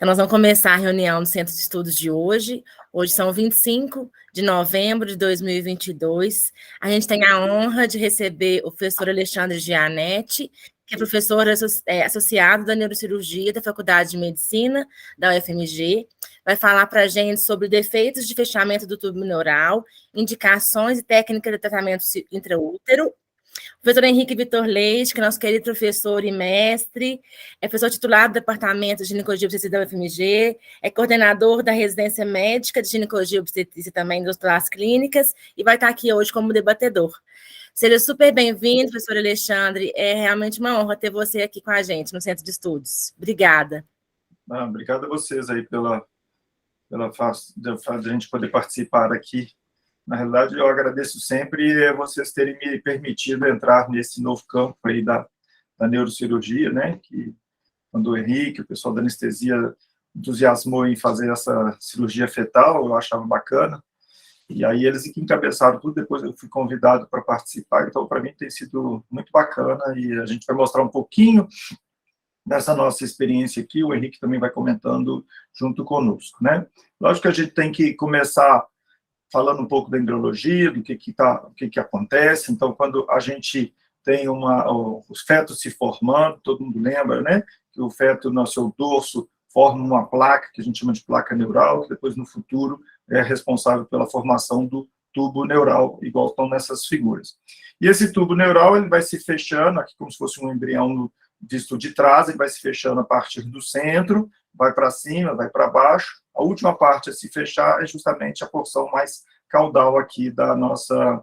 Então, nós vamos começar a reunião do Centro de Estudos de hoje. Hoje são 25 de novembro de 2022. A gente tem a honra de receber o professor Alexandre Gianetti, que é professor associado da Neurocirurgia da Faculdade de Medicina da UFMG. Vai falar para a gente sobre defeitos de fechamento do tubo neural, indicações e técnicas de tratamento intraútero. O professor Henrique Vitor Leite, que é nosso querido professor e mestre, é professor titular do Departamento de Ginecologia e Obstetrícia da UFMG, é coordenador da Residência Médica de Ginecologia e Obstetrícia também das Clínicas, e vai estar aqui hoje como debatedor. Seja super bem-vindo, professor Alexandre, é realmente uma honra ter você aqui com a gente no Centro de Estudos. Obrigada. Obrigado a vocês aí pela de a gente poder participar aqui. Na realidade, eu agradeço sempre vocês terem me permitido entrar nesse novo campo aí da neurocirurgia, né? Que quando o Henrique, o pessoal da anestesia, entusiasmou em fazer essa cirurgia fetal, eu achava bacana. E aí eles que encabeçaram tudo, depois eu fui convidado para participar, então para mim tem sido muito bacana e a gente vai mostrar um pouquinho dessa nossa experiência aqui, o Henrique também vai comentando junto conosco, né? Lógico que a gente tem que começar falando um pouco da embriologia, do que acontece. Então, quando a gente tem os fetos se formando, todo mundo lembra, né? Que o feto no seu dorso forma uma placa, que a gente chama de placa neural, que depois, no futuro, é responsável pela formação do tubo neural, igual estão nessas figuras. E esse tubo neural, ele vai se fechando, aqui como se fosse um embrião visto de trás, ele vai se fechando a partir do centro, vai para cima, vai para baixo. A última parte a se fechar é justamente a porção mais caudal aqui da nossa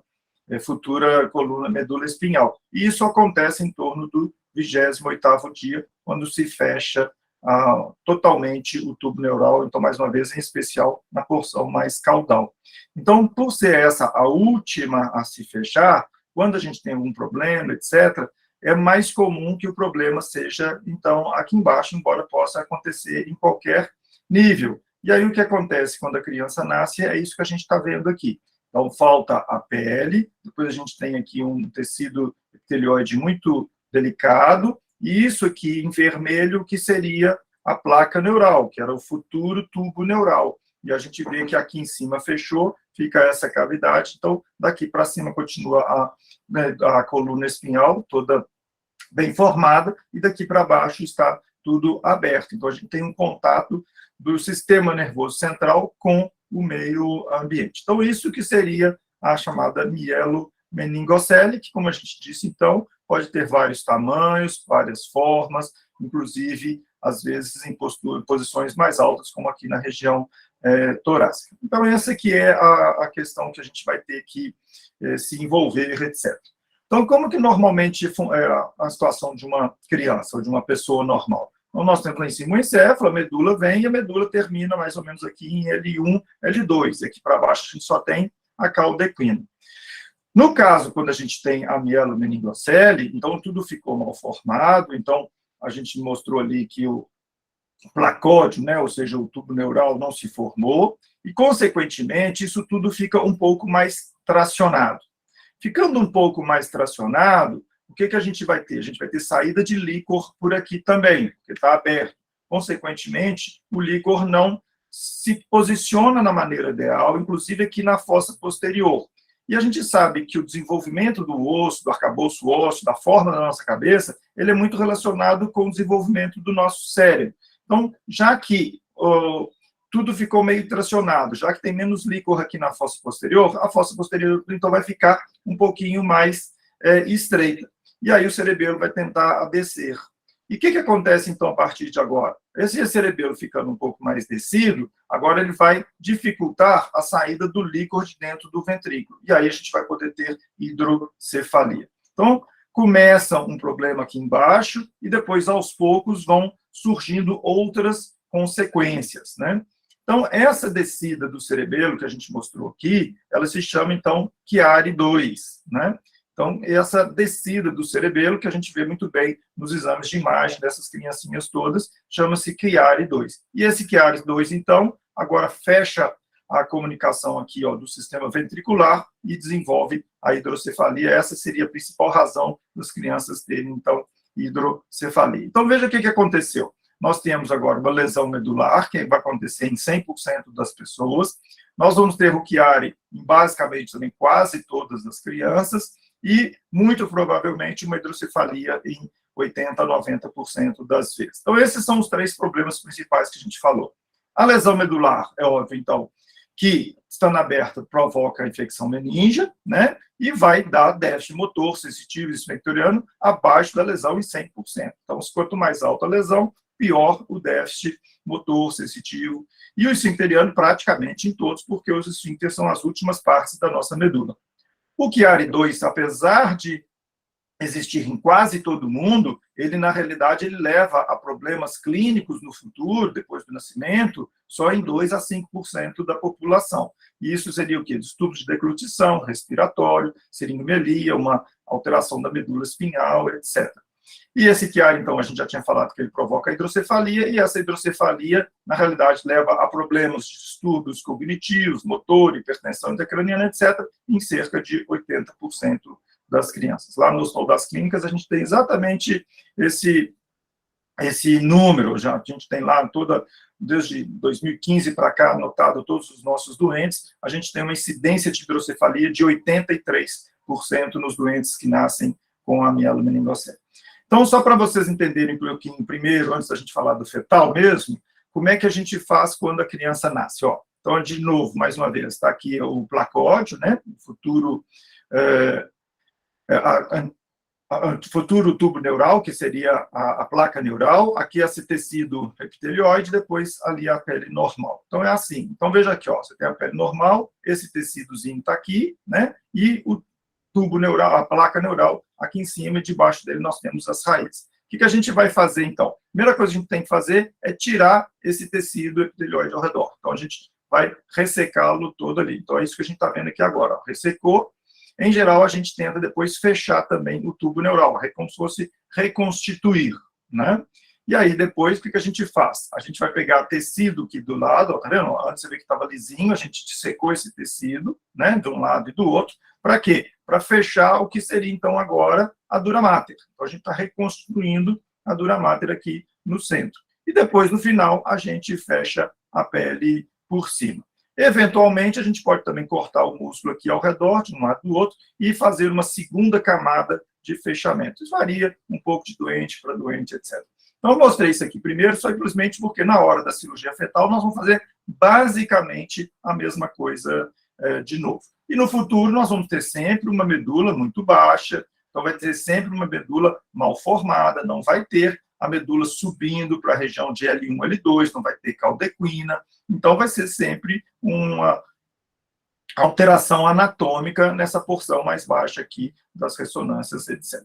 futura coluna medula espinhal. E isso acontece em torno do 28º dia, quando se fecha totalmente o tubo neural, então, mais uma vez, em especial na porção mais caudal. Então, por ser essa a última a se fechar, quando a gente tem algum problema, etc., é mais comum que o problema seja, então, aqui embaixo, embora possa acontecer em qualquer nível. E aí, o que acontece quando a criança nasce é isso que a gente está vendo aqui. Então, falta a pele, depois a gente tem aqui um tecido epitelioide muito delicado, e isso aqui em vermelho, que seria a placa neural, que era o futuro tubo neural. E a gente vê que aqui em cima fechou, fica essa cavidade, então, daqui para cima continua a coluna espinhal, toda bem formada, e daqui para baixo está tudo aberto. Então, a gente tem um contato do sistema nervoso central com o meio ambiente. Então, isso que seria a chamada mielomeningocele, que, como a gente disse, então, pode ter vários tamanhos, várias formas, inclusive, às vezes, em posições mais altas, como aqui na região torácica. Então, essa aqui é a questão que a gente vai ter que se envolver, etc. Então, como que normalmente é a situação de uma criança ou de uma pessoa normal? Então, nós temos lá em cima o encéfalo, a medula vem e a medula termina mais ou menos aqui em L1, L2. Aqui para baixo a gente só tem a cauda equina. No caso, quando a gente tem a mielomeningocele, então tudo ficou mal formado, então a gente mostrou ali que o placódio, né, ou seja, o tubo neural não se formou, e, consequentemente, isso tudo fica um pouco mais tracionado. Ficando um pouco mais tracionado, o que a gente vai ter? A gente vai ter saída de líquor por aqui também, porque está aberto. Consequentemente, o líquor não se posiciona na maneira ideal, inclusive aqui na fossa posterior. E a gente sabe que o desenvolvimento do osso, do arcabouço ósseo, da forma da nossa cabeça, ele é muito relacionado com o desenvolvimento do nosso cérebro. Então, já que tudo ficou meio tracionado, já que tem menos líquor aqui na fossa posterior, a fossa posterior, então, vai ficar um pouquinho mais estreita. E aí o cerebelo vai tentar descer. E o que acontece, então, a partir de agora? Esse cerebelo ficando um pouco mais descido, agora ele vai dificultar a saída do líquor de dentro do ventrículo. E aí a gente vai poder ter hidrocefalia. Então, começa um problema aqui embaixo e depois, aos poucos, vão surgindo outras consequências, né? Então, essa descida do cerebelo que a gente mostrou aqui, ela se chama, então, Chiari 2, né? Então, essa descida do cerebelo, que a gente vê muito bem nos exames de imagem dessas criancinhas todas, chama-se Chiari 2. E esse Chiari 2, então, agora fecha a comunicação aqui, ó, do sistema ventricular e desenvolve a hidrocefalia. Essa seria a principal razão das crianças terem, então, hidrocefalia. Então, veja o que aconteceu. Nós temos agora uma lesão medular, que vai acontecer em 100% das pessoas. Nós vamos ter o Chiari em basicamente também quase todas as crianças e, muito provavelmente, uma hidrocefalia em 80% a 90% das vezes. Então, esses são os 3 problemas principais que a gente falou. A lesão medular, é óbvio, então, que, estando aberta, provoca a infecção meníngea, né? E vai dar déficit motor, sensitivo e esfectoriano abaixo da lesão em 100%. Então, quanto mais alta a lesão, pior o déficit motor, sensitivo, e o esfincteriano praticamente em todos, porque os esfíncteres são as últimas partes da nossa medula. O Chiari 2, apesar de existir em quase todo mundo, ele, na realidade, ele leva a problemas clínicos no futuro, depois do nascimento, só em 2% a 5% da população. E isso seria o quê? Distúrbio de deglutição, respiratório, seringomelia, uma alteração da medula espinhal, etc. E esse Chiari, então, a gente já tinha falado que ele provoca a hidrocefalia, e essa hidrocefalia, na realidade, leva a problemas de distúrbios cognitivos, motor, hipertensão intracraniana, etc., em cerca de 80% das crianças. Lá no Hospital das Clínicas, a gente tem exatamente esse número, já a gente tem lá desde 2015 para cá, anotado todos os nossos doentes, a gente tem uma incidência de hidrocefalia de 83% nos doentes que nascem com a mielomeningocele. Então, só para vocês entenderem um pouquinho primeiro, antes da gente falar do fetal mesmo, como é que a gente faz quando a criança nasce? Ó, então, de novo, mais uma vez, está aqui o placódio, né, o futuro tubo neural, que seria a placa neural, aqui esse tecido epitelioide, depois ali a pele normal. Então, é assim. Então, veja aqui, ó, você tem a pele normal, esse tecidozinho está aqui, né, e o tubo neural, a placa neural, aqui em cima, e debaixo dele nós temos as raízes. O que a gente vai fazer, então? A primeira coisa que a gente tem que fazer é tirar esse tecido epitelioide ao redor. Então, a gente vai ressecá-lo todo ali. Então, é isso que a gente está vendo aqui agora. Ó. Ressecou. Em geral, a gente tenta depois fechar também o tubo neural, como se fosse reconstituir, né? E aí, depois, o que a gente faz? A gente vai pegar tecido aqui do lado, ó, tá vendo? Antes você vê que estava lisinho, a gente dissecou esse tecido, né, de um lado e do outro. Para quê? Para fechar o que seria, então, agora a dura mater. Então, a gente está reconstruindo a dura mater aqui no centro. E depois, no final, a gente fecha a pele por cima. Eventualmente, a gente pode também cortar o músculo aqui ao redor, de um lado do outro, e fazer uma segunda camada de fechamento. Isso varia um pouco de doente para doente, etc. Então, eu mostrei isso aqui primeiro, só simplesmente porque na hora da cirurgia fetal nós vamos fazer basicamente a mesma coisa de novo. E no futuro nós vamos ter sempre uma medula muito baixa, então vai ter sempre uma medula mal formada, não vai ter a medula subindo para a região de L1, L2, não vai ter caldequina, então vai ser sempre uma alteração anatômica nessa porção mais baixa aqui das ressonâncias, etc.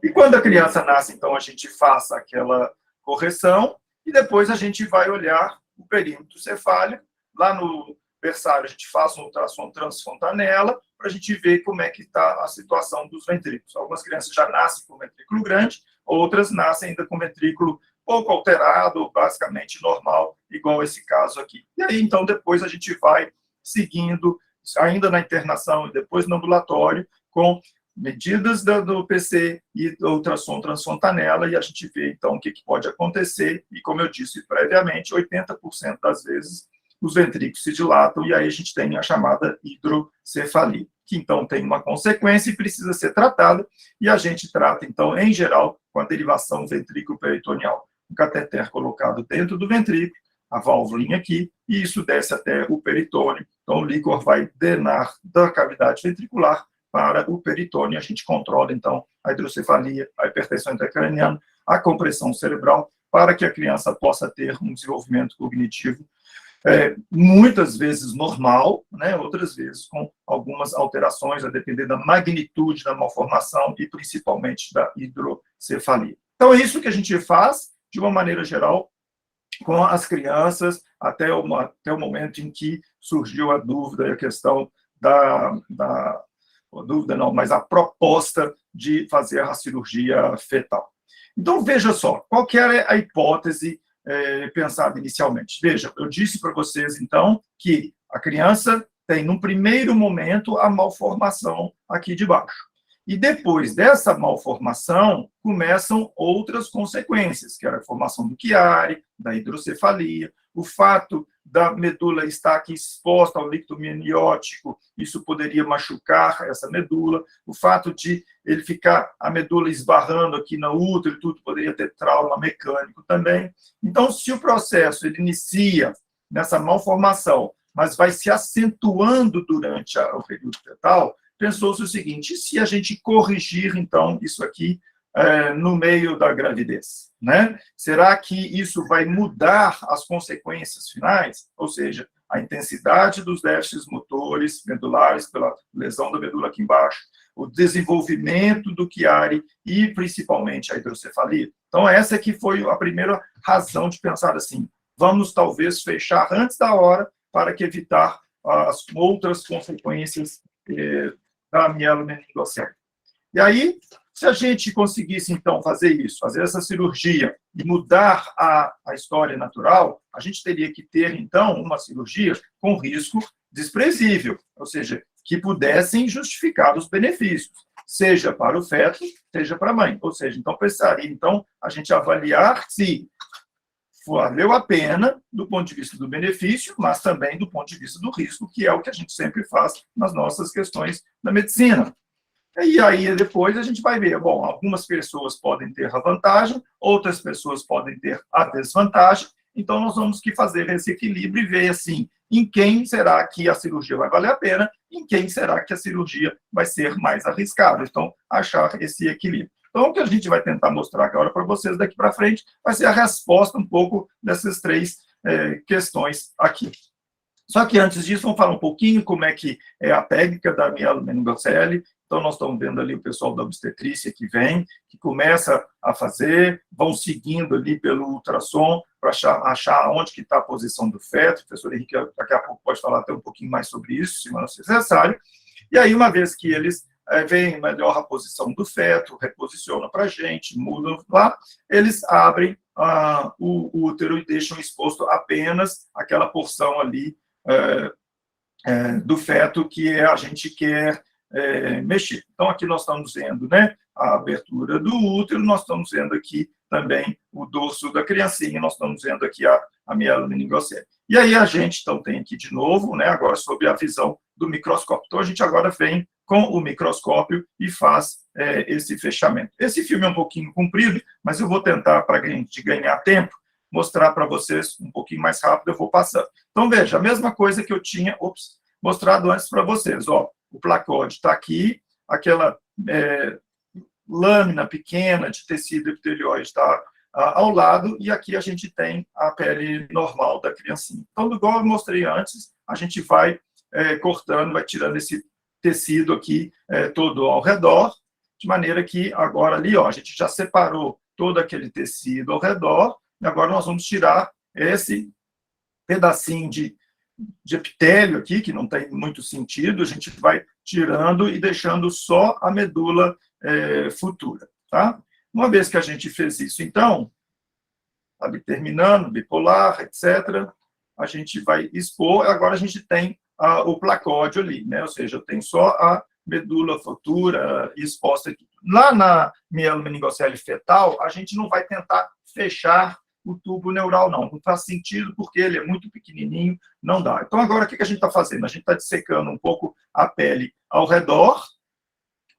E quando a criança nasce, então, a gente faz aquela correção e depois a gente vai olhar o perímetro cefálico. Lá no berçário, a gente faz um ultrassom transfontanela para a gente ver como é que está a situação dos ventrículos. Algumas crianças já nascem com ventrículo grande, outras nascem ainda com ventrículo pouco alterado, basicamente normal, igual esse caso aqui. E aí, então, depois a gente vai seguindo, ainda na internação e depois no ambulatório, com medidas do PC e do ultrassom transfontanela, e a gente vê, então, o que pode acontecer, e como eu disse previamente, 80% das vezes os ventrículos se dilatam, e aí a gente tem a chamada hidrocefalia, que então tem uma consequência e precisa ser tratada, e a gente trata, então, em geral, com a derivação ventrículo-peritoneal. Um cateter colocado dentro do ventrículo, a válvulinha aqui, e isso desce até o peritônio, então o líquor vai drenar da cavidade ventricular para o peritônio. A gente controla, então, a hidrocefalia, a hipertensão intracraniana, a compressão cerebral, para que a criança possa ter um desenvolvimento cognitivo muitas vezes normal, né, outras vezes com algumas alterações, a depender da magnitude da malformação e principalmente da hidrocefalia. Então, é isso que a gente faz, de uma maneira geral, com as crianças, até o momento em que surgiu a dúvida e a questão mas a proposta de fazer a cirurgia fetal. Então, veja só, qual que era a hipótese pensada inicialmente? Veja, eu disse para vocês, então, que a criança tem, num primeiro momento, a malformação aqui de baixo. E depois dessa malformação, começam outras consequências, que era a formação do Chiari, da hidrocefalia, o fato da medula estar aqui exposta ao líquido meniótico, isso poderia machucar essa medula, o fato de ele ficar, a medula esbarrando aqui na útero, tudo poderia ter trauma mecânico também. Então, se o processo ele inicia nessa malformação, mas vai se acentuando durante o período fetal, pensou-se o seguinte: e se a gente corrigir, então, isso aqui no meio da gravidez, né? Será que isso vai mudar as consequências finais? Ou seja, a intensidade dos déficits motores medulares pela lesão da medula aqui embaixo, o desenvolvimento do Chiari e, principalmente, a hidrocefalia. Então, essa que foi a primeira razão de pensar assim, vamos, talvez, fechar antes da hora para que evitar as outras consequências da mielomeningocele. E aí, se a gente conseguisse, então, fazer isso, fazer essa cirurgia e mudar a história natural, a gente teria que ter, então, uma cirurgia com risco desprezível, ou seja, que pudessem justificar os benefícios, seja para o feto, seja para a mãe. Ou seja, então, precisaria, então, a gente avaliar se valeu a pena do ponto de vista do benefício, mas também do ponto de vista do risco, que é o que a gente sempre faz nas nossas questões da medicina. E aí, depois, a gente vai ver, bom, algumas pessoas podem ter a vantagem, outras pessoas podem ter a desvantagem, então nós vamos que fazer esse equilíbrio e ver, assim, em quem será que a cirurgia vai valer a pena, em quem será que a cirurgia vai ser mais arriscada. Então, achar esse equilíbrio. Então, o que a gente vai tentar mostrar agora para vocês daqui para frente vai ser a resposta um pouco dessas três questões aqui. Só que antes disso, vamos falar um pouquinho como é que é a técnica da mielomeningocele. Então, nós estamos vendo ali o pessoal da obstetrícia que vem, que começa a fazer, vão seguindo ali pelo ultrassom para achar onde que está a posição do feto. O professor Henrique daqui a pouco pode falar até um pouquinho mais sobre isso, se não é necessário. E aí, uma vez que eles veem melhor a posição do feto, reposicionam para a gente, mudam lá, eles abrem o útero e deixam exposto apenas aquela porção ali do feto que a gente quer mexer. Então, aqui nós estamos vendo, né, a abertura do útero, nós estamos vendo aqui também o dorso da criancinha, nós estamos vendo aqui a mielomeningocele. E aí a gente, então, tem aqui de novo, né, agora sobre a visão do microscópio. Então, a gente agora vem com o microscópio e faz esse fechamento. Esse filme é um pouquinho comprido, mas eu vou tentar, para a gente ganhar tempo, mostrar para vocês um pouquinho mais rápido, eu vou passando. Então, veja, a mesma coisa que eu tinha mostrado antes para vocês. Ó, o placode está aqui, aquela lâmina pequena de tecido epitelióide está ao lado, e aqui a gente tem a pele normal da criancinha. Então, igual eu mostrei antes, a gente vai cortando, vai tirando esse tecido aqui todo ao redor, de maneira que agora ali, ó, a gente já separou todo aquele tecido ao redor, e agora nós vamos tirar esse pedacinho de epitélio aqui, que não tem muito sentido, a gente vai tirando e deixando só a medula futura, tá? Uma vez que a gente fez isso, então, ali terminando, bipolar, etc., a gente vai expor, agora a gente tem o placódio ali, né? Ou seja, eu tenho só a medula futura exposta aqui. Lá na mielomeningocele fetal, a gente não vai tentar fechar o tubo neural, não. Não faz sentido, porque ele é muito pequenininho, não dá. Então, agora, o que a gente está fazendo? A gente está dissecando um pouco a pele ao redor,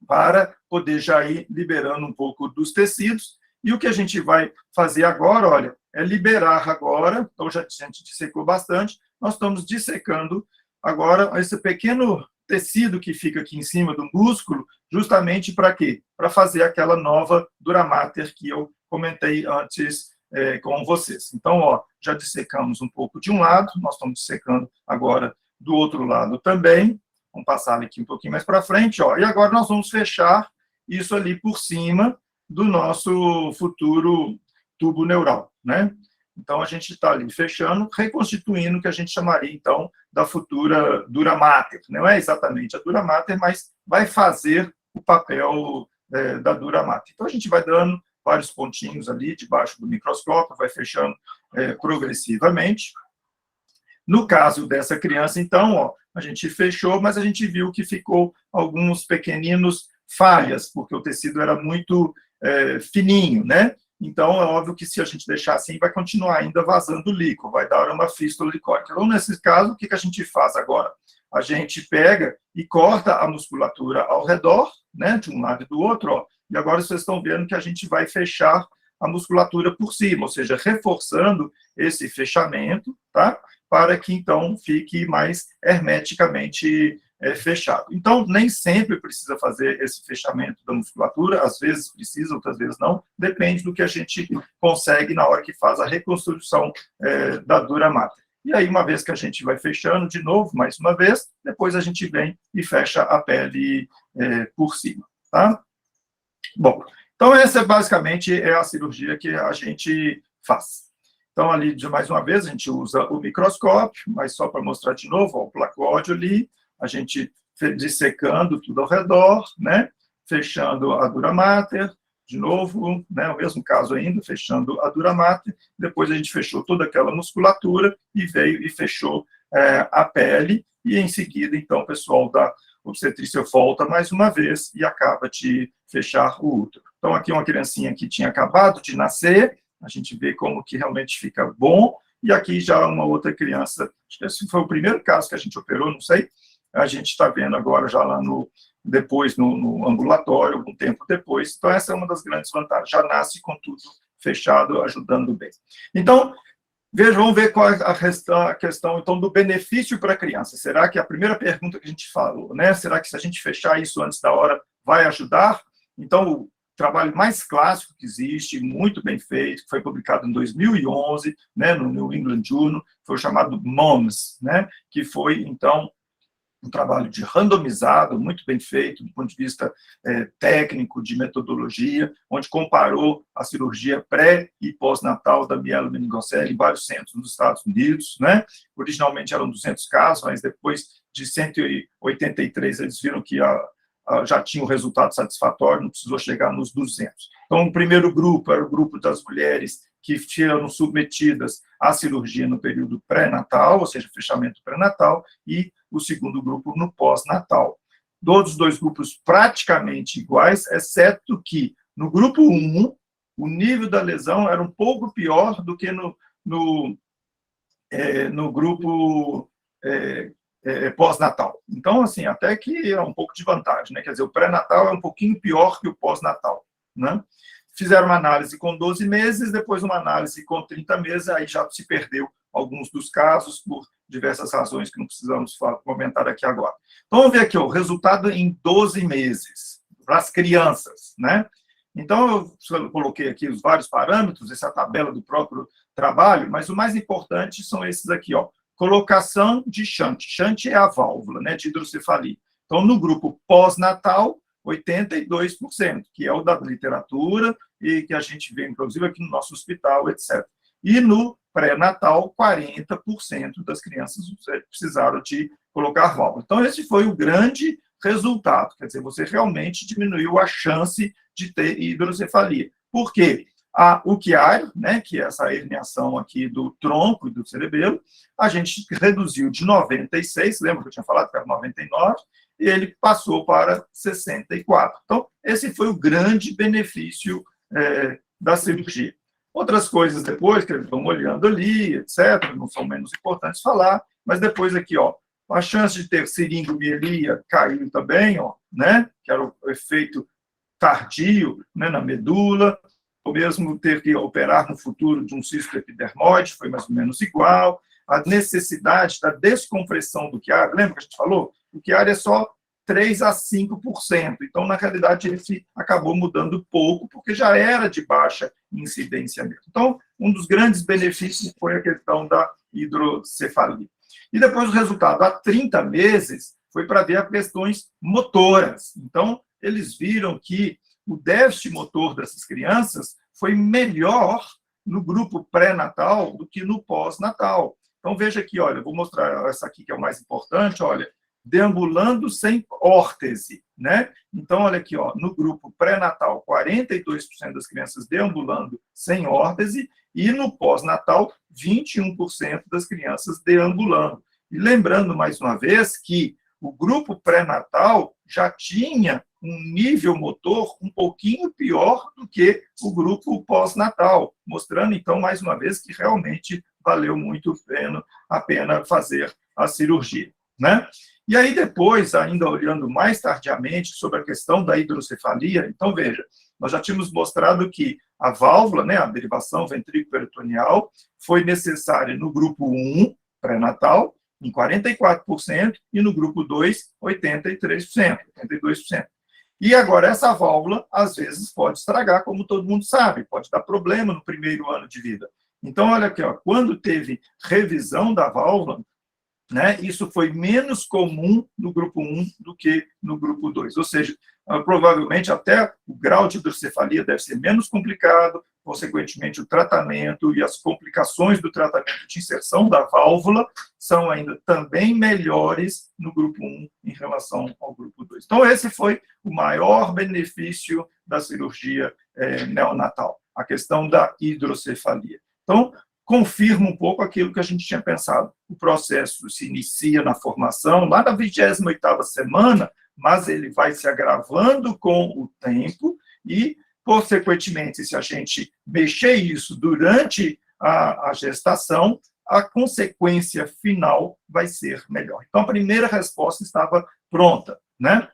para poder já ir liberando um pouco dos tecidos. E o que a gente vai fazer agora, olha, é liberar agora, então já a gente dissecou bastante, nós estamos dissecando agora esse pequeno tecido que fica aqui em cima do músculo, justamente para quê? Para fazer aquela nova dura mater que eu comentei antes com vocês. Então, ó, já dissecamos um pouco de um lado, nós estamos dissecando agora do outro lado também. Vamos passar aqui um pouquinho mais para frente, ó. E agora nós vamos fechar isso ali por cima do nosso futuro tubo neural, né? Então, a gente está ali fechando, reconstituindo o que a gente chamaria, então, da futura dura mater. Não é exatamente a dura mater, mas vai fazer o papel da dura mater. Então, a gente vai dando vários pontinhos ali debaixo do microscópio, vai fechando progressivamente. No caso dessa criança, então, ó, a gente fechou, mas a gente viu que ficou alguns pequeninos falhas, porque o tecido era muito fininho, né? Então, é óbvio que se a gente deixar assim, vai continuar ainda vazando líquido, vai dar uma fístula licórica. Então, nesse caso, o que a gente faz agora? A gente pega e corta a musculatura ao redor, né, de um lado e do outro, ó, e agora vocês estão vendo que a gente vai fechar a musculatura por cima, ou seja, reforçando esse fechamento, tá? Para que, então, fique mais hermeticamente fechado. Então, nem sempre precisa fazer esse fechamento da musculatura, às vezes precisa, outras vezes não, depende do que a gente consegue na hora que faz a reconstrução da dura mater. E aí, uma vez que a gente vai fechando de novo, mais uma vez, depois a gente vem e fecha a pele por cima, tá? Bom, então essa basicamente é a cirurgia que a gente faz. Então, ali, mais uma vez, a gente usa o microscópio, mas só para mostrar de novo, ó, o placóide ali, a gente dissecando tudo ao redor, né? Fechando a dura mater, de novo, né? O mesmo caso ainda, fechando a dura mater, depois a gente fechou toda aquela musculatura e veio e fechou a pele, e em seguida, então, o pessoal da obstetrícia volta mais uma vez e acaba de fechar o útero. Então, aqui uma criancinha que tinha acabado de nascer, a gente vê como que realmente fica bom, e aqui já uma outra criança, acho que esse foi o primeiro caso que a gente operou, não sei, a gente está vendo agora já lá depois no ambulatório, algum tempo depois. Então, essa é uma das grandes vantagens. Já nasce com tudo fechado, ajudando bem. Então, vamos ver qual é a questão, então, do benefício para a criança. Será que a primeira pergunta que a gente falou, né? Será que se a gente fechar isso antes da hora, vai ajudar? Então, o trabalho mais clássico que existe, muito bem feito, que foi publicado em 2011, né, no New England Journal, foi o chamado MOMS, né? Que foi, então, um trabalho de randomizado, muito bem feito, do ponto de vista técnico, de metodologia, onde comparou a cirurgia pré- e pós-natal da mielomeningocele em vários centros nos Estados Unidos, né? Originalmente eram 200 casos, mas depois de 183 eles viram que já tinha um resultado satisfatório, não precisou chegar nos 200. Então, o primeiro grupo era o grupo das mulheres que foram submetidas à cirurgia no período pré-natal, ou seja, fechamento pré-natal, e o segundo grupo no pós-natal. Todos os dois grupos praticamente iguais, exceto que no grupo 1, o nível da lesão era um pouco pior do que no grupo pós-natal. Então, assim, até que é um pouco de vantagem, né? Quer dizer, o pré-natal é um pouquinho pior que o pós-natal, né? Fizeram uma análise com 12 meses, depois uma análise com 30 meses, aí já se perdeu alguns dos casos por diversas razões que não precisamos comentar aqui agora. Então, vamos ver aqui o resultado em 12 meses, para as crianças, né? Então, eu coloquei aqui os vários parâmetros, essa tabela do próprio trabalho, mas o mais importante são esses aqui, ó. Colocação de shunt. Shunt é a válvula, né, de hidrocefalia. Então, no grupo pós-natal, 82%, que é o da literatura e que a gente vê, inclusive, aqui no nosso hospital, etc. E no pré-natal, 40% das crianças precisaram de colocar válvula. Então, esse foi o grande resultado. Quer dizer, você realmente diminuiu a chance de ter hidrocefalia. Por quê? O quiário, né, que é essa herniação aqui do tronco e do cerebelo, a gente reduziu de 96, lembra que eu tinha falado que era 99, e ele passou para 64. Então, esse foi o grande benefício da cirurgia. Outras coisas depois, que eles vão olhando ali, etc., não são menos importantes falar, mas depois aqui, ó, a chance de ter seringomielia caiu também, ó, né, que era o efeito tardio, né, na medula, ou mesmo ter que operar no futuro de um cisto epidermoide, foi mais ou menos igual. A necessidade da descompressão do quiário, lembra que a gente falou? O quiário é só 3 a 5%. Então, na realidade, ele acabou mudando pouco, porque já era de baixa incidência mesmo. Então, um dos grandes benefícios foi a questão da hidrocefalia. E depois o resultado, há 30 meses, foi para ver as questões motoras. Então, eles viram que o déficit motor dessas crianças foi melhor no grupo pré-natal do que no pós-natal. Então, veja aqui, olha, eu vou mostrar essa aqui que é o mais importante, olha, deambulando sem órtese, né? Então, olha aqui, ó, no grupo pré-natal, 42% das crianças deambulando sem órtese, e no pós-natal, 21% das crianças deambulando. E lembrando, mais uma vez, que o grupo pré-natal já tinha um nível motor um pouquinho pior do que o grupo pós-natal, mostrando, então, mais uma vez, que realmente valeu muito a pena fazer a cirurgia, né? E aí, depois, ainda olhando mais tardiamente sobre a questão da hidrocefalia, então, veja, nós já tínhamos mostrado que a válvula, né, a derivação ventrículo-peritoneal, foi necessária no grupo 1, pré-natal, em 44%, e no grupo 2, 83%, 82%. E agora, essa válvula, às vezes, pode estragar, como todo mundo sabe, pode dar problema no primeiro ano de vida. Então, olha aqui, ó, quando teve revisão da válvula, né, isso foi menos comum no grupo 1 do que no grupo 2. Ou seja, provavelmente até o grau de hidrocefalia deve ser menos complicado, consequentemente o tratamento e as complicações do tratamento de inserção da válvula são ainda também melhores no grupo 1 em relação ao grupo 2. Então, esse foi o maior benefício da cirurgia neonatal, a questão da hidrocefalia. Então, confirma um pouco aquilo que a gente tinha pensado. O processo se inicia na formação, lá na 28ª semana, mas ele vai se agravando com o tempo e, consequentemente, se a gente mexer isso durante a gestação, a consequência final vai ser melhor. Então, a primeira resposta estava pronta, né?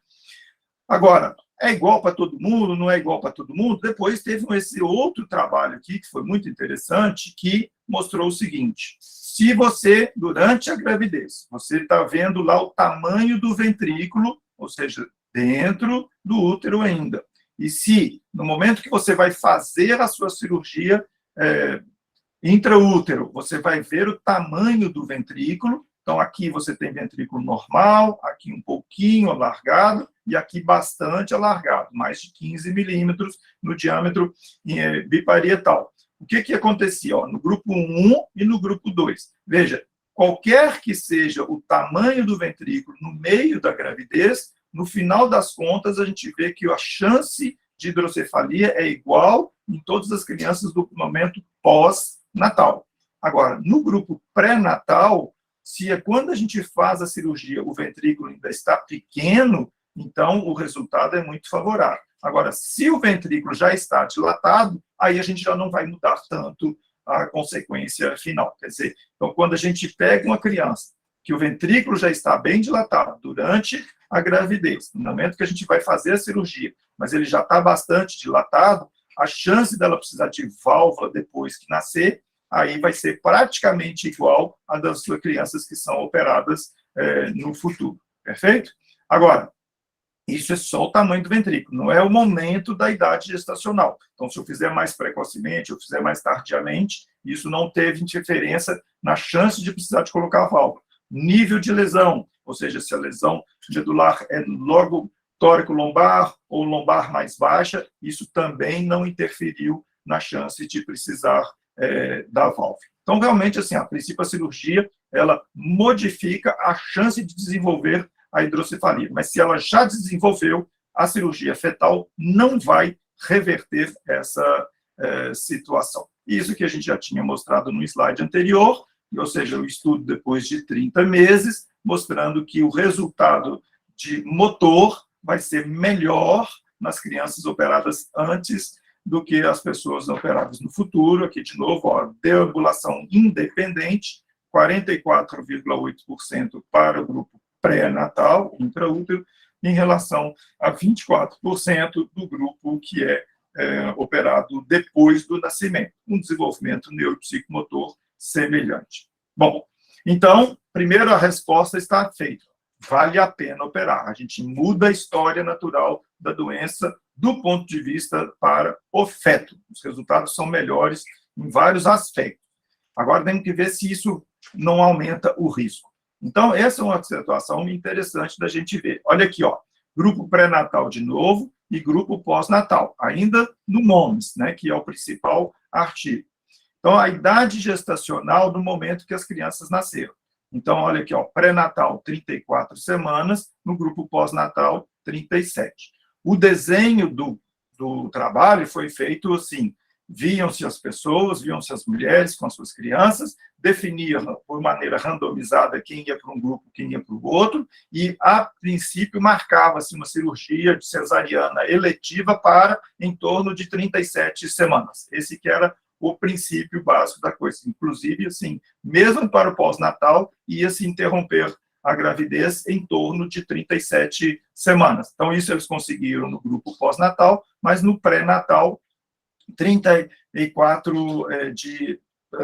Agora, é igual para todo mundo, não é igual para todo mundo? Depois teve esse outro trabalho aqui, que foi muito interessante, que mostrou o seguinte: se você, durante a gravidez, você está vendo lá o tamanho do ventrículo, ou seja, dentro do útero ainda, e se, no momento que você vai fazer a sua cirurgia intraútero, você vai ver o tamanho do ventrículo. Então, aqui você tem ventrículo normal, aqui um pouquinho alargado, e aqui bastante alargado, mais de 15 milímetros no diâmetro biparietal. O que acontecia? No grupo 1 e no grupo 2. Veja, qualquer que seja o tamanho do ventrículo no meio da gravidez, no final das contas, a gente vê que a chance de hidrocefalia é igual em todas as crianças do momento pós-natal. Agora, no grupo pré-natal, se quando a gente faz a cirurgia o ventrículo ainda está pequeno, então o resultado é muito favorável. Agora, se o ventrículo já está dilatado, aí a gente já não vai mudar tanto a consequência final. Quer dizer, então, quando a gente pega uma criança que o ventrículo já está bem dilatado durante a gravidez, no momento que a gente vai fazer a cirurgia, mas ele já está bastante dilatado, a chance dela precisar de válvula depois que nascer, aí vai ser praticamente igual a das suas crianças que são operadas no futuro. Perfeito? Agora, isso é só o tamanho do ventrículo, não é o momento da idade gestacional. Então, se eu fizer mais precocemente, ou fizer mais tardiamente, isso não teve interferência na chance de precisar de colocar a válvula. Nível de lesão, ou seja, se a lesão medular é logo tórico-lombar ou lombar mais baixa, isso também não interferiu na chance de precisar da válvula. Então, realmente, assim, a princípio, a cirurgia, ela modifica a chance de desenvolver a hidrocefalia, mas se ela já desenvolveu, a cirurgia fetal não vai reverter essa situação. Isso que a gente já tinha mostrado no slide anterior, ou seja, o estudo depois de 30 meses, mostrando que o resultado de motor vai ser melhor nas crianças operadas antes do que as pessoas operadas no futuro. Aqui, de novo, ó, deambulação independente, 44,8% para o grupo pré-natal, intraútero, em relação a 24% do grupo que é operado depois do nascimento, um desenvolvimento neuropsicomotor semelhante. Bom, então, primeiro a resposta está feita. Vale a pena operar. A gente muda a história natural da doença do ponto de vista para o feto. Os resultados são melhores em vários aspectos. Agora, temos que ver se isso não aumenta o risco. Então, essa é uma situação interessante da gente ver. Olha aqui, ó, grupo pré-natal de novo e grupo pós-natal, ainda no MOMS, né, que é o principal artigo. Então, a idade gestacional no momento que as crianças nasceram. Então, olha aqui, ó, pré-natal, 34 semanas, no grupo pós-natal, 37. O desenho do trabalho foi feito assim, viam-se as pessoas, viam-se as mulheres com as suas crianças, definia por maneira randomizada quem ia para um grupo, quem ia para o outro, e, a princípio, marcava-se uma cirurgia de cesariana eletiva para em torno de 37 semanas. Esse que era o princípio básico da coisa. Inclusive, assim, mesmo para o pós-natal, ia se interromper a gravidez em torno de 37 semanas. Então, isso eles conseguiram no grupo pós-natal, mas no pré-natal, 34 de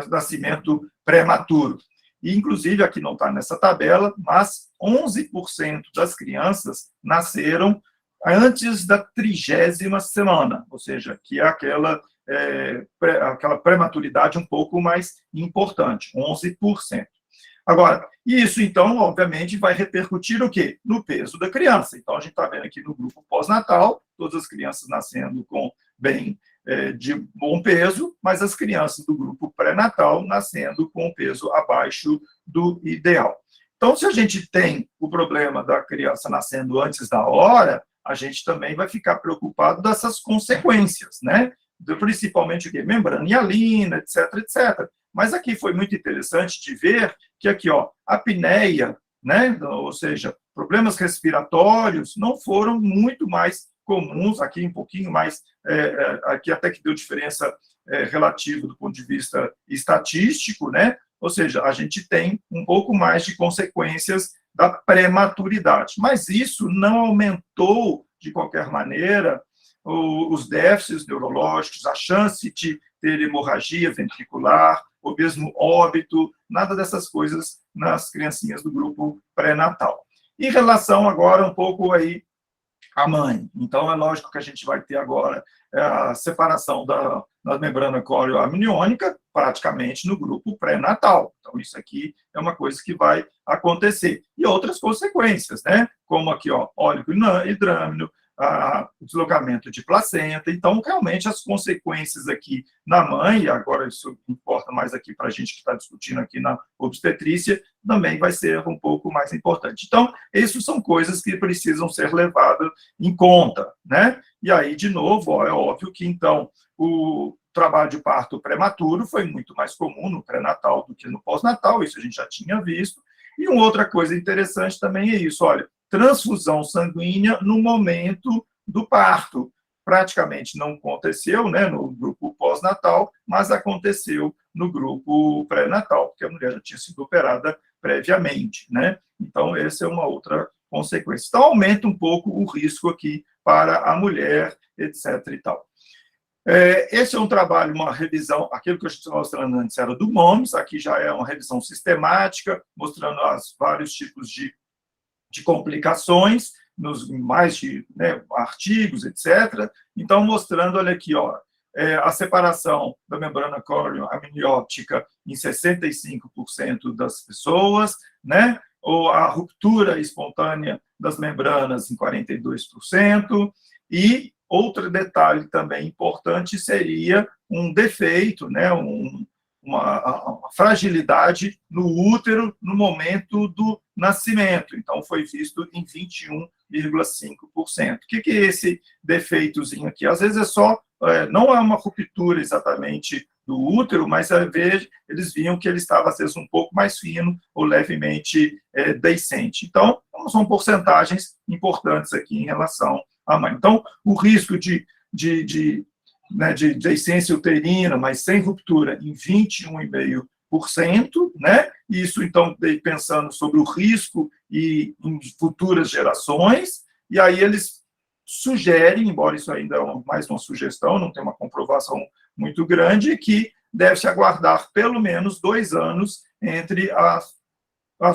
nascimento prematuro. E, inclusive, aqui não está nessa tabela, mas 11% das crianças nasceram antes da 30ª semana, ou seja, que é aquela prematuridade um pouco mais importante, 11%. Agora, isso, então, obviamente, vai repercutir o quê? No peso da criança. Então, a gente está vendo aqui no grupo pós-natal, todas as crianças nascendo com de bom peso, mas as crianças do grupo pré-natal nascendo com peso abaixo do ideal. Então, se a gente tem o problema da criança nascendo antes da hora, a gente também vai ficar preocupado dessas consequências, né? Principalmente o quê? Membrana hialina, etc, etc. Mas aqui foi muito interessante de ver que aqui, ó, a apneia, né? Ou seja, problemas respiratórios não foram muito mais comuns, aqui um pouquinho mais, aqui até que deu diferença relativa do ponto de vista estatístico, né? Ou seja, a gente tem um pouco mais de consequências da prematuridade. Mas isso não aumentou, de qualquer maneira, os déficits neurológicos, a chance de ter hemorragia ventricular, ou mesmo óbito, nada dessas coisas nas criancinhas do grupo pré-natal. Em relação agora um pouco aí à mãe. Então, é lógico que a gente vai ter agora a separação da membrana córeo-amniônica praticamente no grupo pré-natal. Então, isso aqui é uma coisa que vai acontecer. E outras consequências, né? Como aqui, ó, ólico hidrâmino, o deslocamento de placenta. Então, realmente, as consequências aqui na mãe, e agora isso importa mais aqui para a gente que está discutindo aqui na obstetrícia, também vai ser um pouco mais importante. Então, essas são coisas que precisam ser levadas em conta, né? E aí, de novo, ó, é óbvio que, então, o trabalho de parto prematuro foi muito mais comum no pré-natal do que no pós-natal, isso a gente já tinha visto. E uma outra coisa interessante também é isso, olha, transfusão sanguínea no momento do parto. Praticamente não aconteceu, né, no grupo pós-natal, mas aconteceu no grupo pré-natal, porque a mulher já tinha sido operada previamente, né? Então, essa é uma outra consequência. Então, aumenta um pouco o risco aqui para a mulher, etc. e tal. Esse é um trabalho, uma revisão, aquilo que eu estava mostrando antes era do MOMS, aqui já é uma revisão sistemática, mostrando vários tipos de complicações, nos mais de artigos, etc. Então, mostrando, olha aqui, ó, a separação da membrana córeo-amniótica em 65% das pessoas, né? Ou a ruptura espontânea das membranas em 42%, e outro detalhe também importante seria um defeito, né? Uma fragilidade no útero no momento do nascimento. Então, foi visto em 21,5%. O que é esse defeitozinho aqui? Às vezes é só, não é uma ruptura exatamente do útero, mas às vezes eles viam que ele estava, às vezes, um pouco mais fino ou levemente deiscente. Então, são porcentagens importantes aqui em relação à mãe. Então, o risco de deiscência uterina, mas sem ruptura, em 21,5%, né? Isso, então, pensando sobre o risco e em futuras gerações, e aí eles sugerem, embora isso ainda é mais uma sugestão, não tem uma comprovação muito grande, que deve-se aguardar pelo menos 2 anos entre as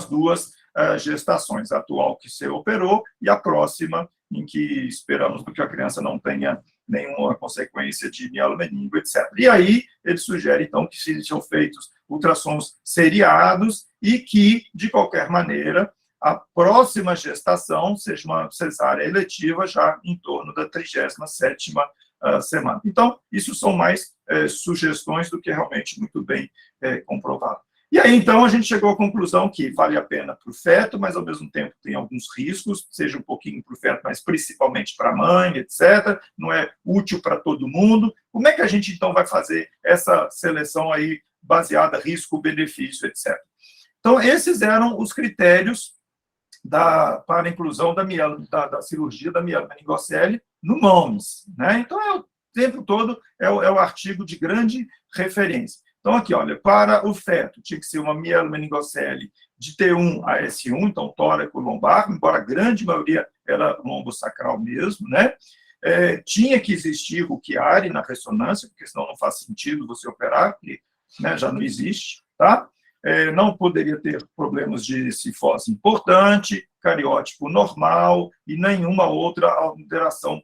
duas gestações, a atual que se operou e a próxima, em que esperamos que a criança não tenha nenhuma consequência de mielomeningo, etc. E aí, ele sugere, então, que sejam feitos ultrassons seriados e que, de qualquer maneira, a próxima gestação seja uma cesárea eletiva já em torno da 37ª semana. Então, isso são mais sugestões do que realmente muito bem comprovado. E aí, então, a gente chegou à conclusão que vale a pena para o feto, mas, ao mesmo tempo, tem alguns riscos, seja um pouquinho para o feto, mas principalmente para a mãe, etc. Não é útil para todo mundo. Como é que a gente, então, vai fazer essa seleção aí baseada risco-benefício, etc. Então, esses eram os critérios para a inclusão da cirurgia da mielomeningocele no MOMS, né? Então, o tempo todo é o artigo de grande referência. Então, aqui, olha, para o feto, tinha que ser uma mielomeningocele de T1 a S1, então tóraco-lombar, embora a grande maioria era lombosacral mesmo, né? Tinha que existir o Chiari na ressonância, porque senão não faz sentido você operar, porque, né, já não existe, tá? Não poderia ter problemas de cifose importante, cariótipo normal e nenhuma outra alteração,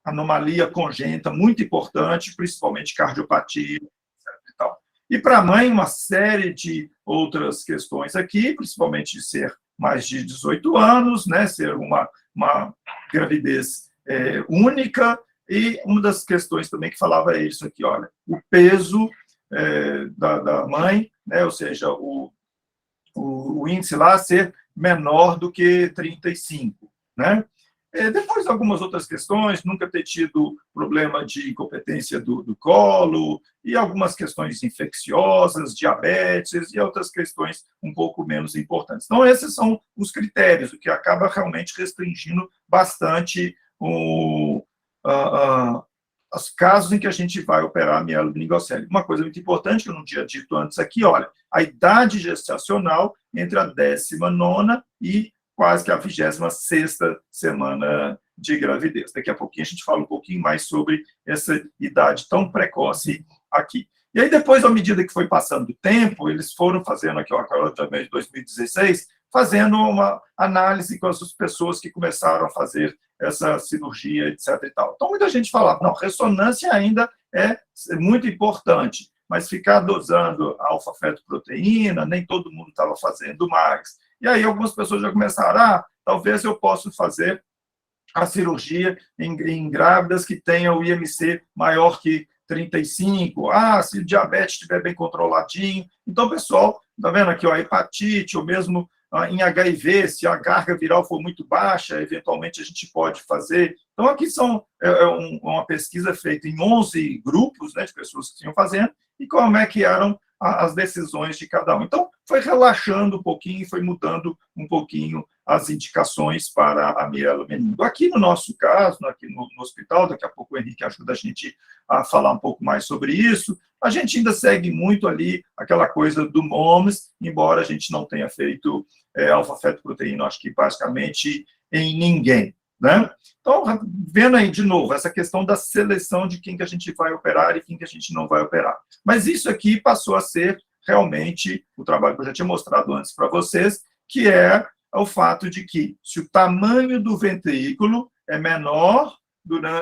anomalia congênita muito importante, principalmente cardiopatia, e tal. E para a mãe, uma série de outras questões aqui, principalmente de ser mais de 18 anos, né, ser uma gravidez única, e uma das questões também que falava é isso aqui, olha, o peso da mãe, né, ou seja, o índice lá ser menor do que 35, né? Depois, algumas outras questões, nunca ter tido problema de incompetência do colo, e algumas questões infecciosas, diabetes, e outras questões um pouco menos importantes. Então, esses são os critérios, o que acaba realmente restringindo bastante os casos em que a gente vai operar a mielomeningocele. Uma coisa muito importante, que eu não tinha dito antes aqui, olha, a idade gestacional entre a 19ª e quase que a 26ª semana de gravidez. Daqui a pouquinho a gente fala um pouquinho mais sobre essa idade tão precoce aqui. E aí, depois, à medida que foi passando o tempo, eles foram fazendo aqui, agora também de 2016, fazendo uma análise com as pessoas que começaram a fazer essa cirurgia, etc. e tal. Então, muita gente falava, não, ressonância ainda é muito importante, mas ficar dosando alfa-fetoproteína, nem todo mundo estava fazendo mais. E aí, algumas pessoas já começaram, talvez eu possa fazer a cirurgia em grávidas que tenham o IMC maior que 35, se o diabetes estiver bem controladinho. Então, pessoal, está vendo aqui, ó, hepatite, ou mesmo em HIV, se a carga viral for muito baixa, eventualmente a gente pode fazer. Então, aqui são uma pesquisa feita em 11 grupos, né, de pessoas que tinham fazendo, e como é que eram as decisões de cada um. Então, foi relaxando um pouquinho, foi mudando um pouquinho as indicações para a mielomeningo. Aqui no nosso caso, aqui no hospital, daqui a pouco o Henrique ajuda a gente a falar um pouco mais sobre isso, a gente ainda segue muito ali aquela coisa do MOMS, embora a gente não tenha feito alfa-fetoproteína, acho que basicamente em ninguém, né? Então, vendo aí de novo essa questão da seleção de quem que a gente vai operar e quem que a gente não vai operar. Mas isso aqui passou a ser realmente o trabalho que eu já tinha mostrado antes para vocês, que é o fato de que, se o tamanho do ventrículo é menor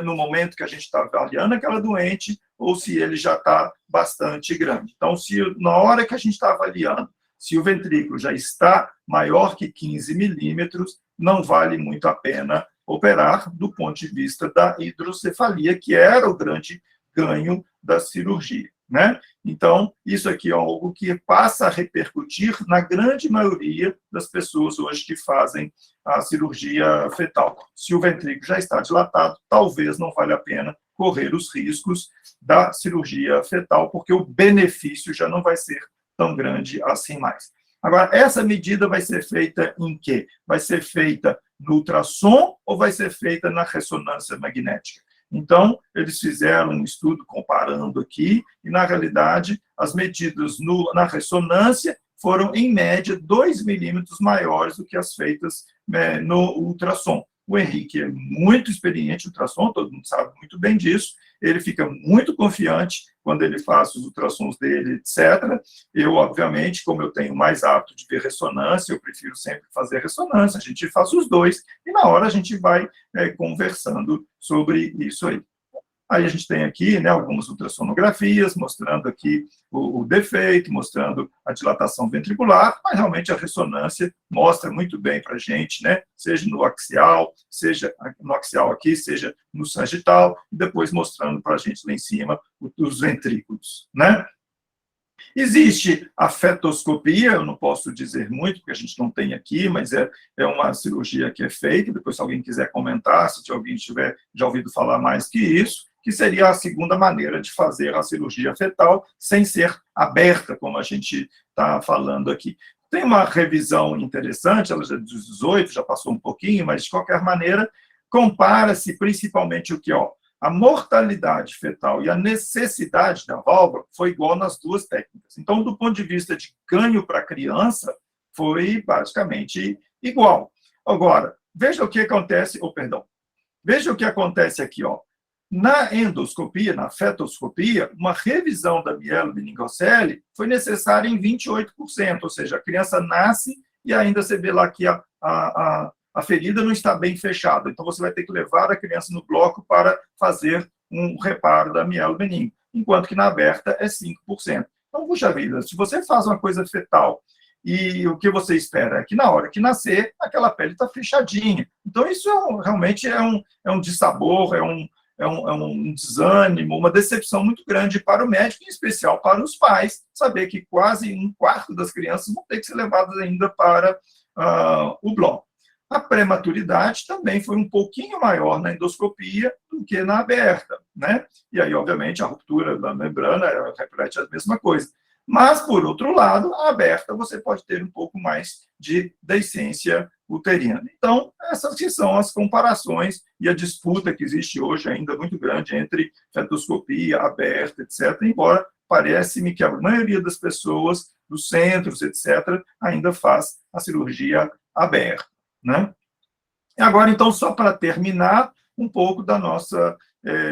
no momento que a gente está avaliando aquela doente, ou se ele já está bastante grande. Então, se na hora que a gente está avaliando, se o ventrículo já está maior que 15 milímetros, não vale muito a pena operar do ponto de vista da hidrocefalia, que era o grande ganho da cirurgia, né? Então, isso aqui é algo que passa a repercutir na grande maioria das pessoas hoje que fazem a cirurgia fetal. Se o ventrículo já está dilatado, talvez não valha a pena correr os riscos da cirurgia fetal, porque o benefício já não vai ser tão grande assim mais. Agora, essa medida vai ser feita em quê? Vai ser feita no ultrassom ou vai ser feita na ressonância magnética? Então, eles fizeram um estudo comparando aqui, e, na realidade, as medidas na ressonância foram, em média, 2 milímetros maiores do que as feitas no ultrassom. O Henrique é muito experiente em ultrassom, todo mundo sabe muito bem disso, ele fica muito confiante quando ele faz os ultrassons dele, etc. Eu, obviamente, como eu tenho mais hábito de ver ressonância, eu prefiro sempre fazer ressonância, a gente faz os dois, e na hora a gente vai conversando sobre isso aí. Aí a gente tem aqui, né, algumas ultrassonografias, mostrando aqui o defeito, mostrando a dilatação ventricular, mas realmente a ressonância mostra muito bem para a gente, né, seja no axial, seja no axial aqui, seja no sagital, e depois mostrando para a gente lá em cima os ventrículos, né? Existe a fetoscopia, eu não posso dizer muito, porque a gente não tem aqui, mas é uma cirurgia que é feita, depois se alguém quiser comentar, se alguém tiver já ouvido falar mais que isso, que seria a segunda maneira de fazer a cirurgia fetal sem ser aberta, como a gente está falando aqui. Tem uma revisão interessante, ela já é de 18, já passou um pouquinho, mas de qualquer maneira, compara-se principalmente o que, a mortalidade fetal e a necessidade da válvula foi igual nas duas técnicas. Então, do ponto de vista de ganho para a criança, foi basicamente igual. Agora, veja o que acontece, veja o que acontece aqui, Na endoscopia, na fetoscopia, uma revisão da mielomeningocele foi necessária em 28%, ou seja, a criança nasce e ainda você vê lá que a ferida não está bem fechada. Então, você vai ter que levar a criança no bloco para fazer um reparo da mielomeningo, enquanto que na aberta é 5%. Então, puxa vida, se você faz uma coisa fetal e o que você espera é que na hora que nascer, aquela pele está fechadinha. Então, isso realmente é um dissabor, é um desânimo, uma decepção muito grande para o médico, em especial para os pais, saber que quase um quarto das crianças vão ter que ser levadas ainda para o bloco. A prematuridade também foi um pouquinho maior na endoscopia do que na aberta, né? E aí, obviamente, a ruptura da membrana reflete a mesma coisa. Mas, por outro lado, a aberta você pode ter um pouco mais de deiscência uterina. Então, essas que são as comparações e a disputa que existe hoje ainda muito grande entre fetoscopia, aberta, etc., embora parece-me que a maioria das pessoas, dos centros, etc., ainda faz a cirurgia aberta, né? E agora, então, só para terminar, um pouco da nossa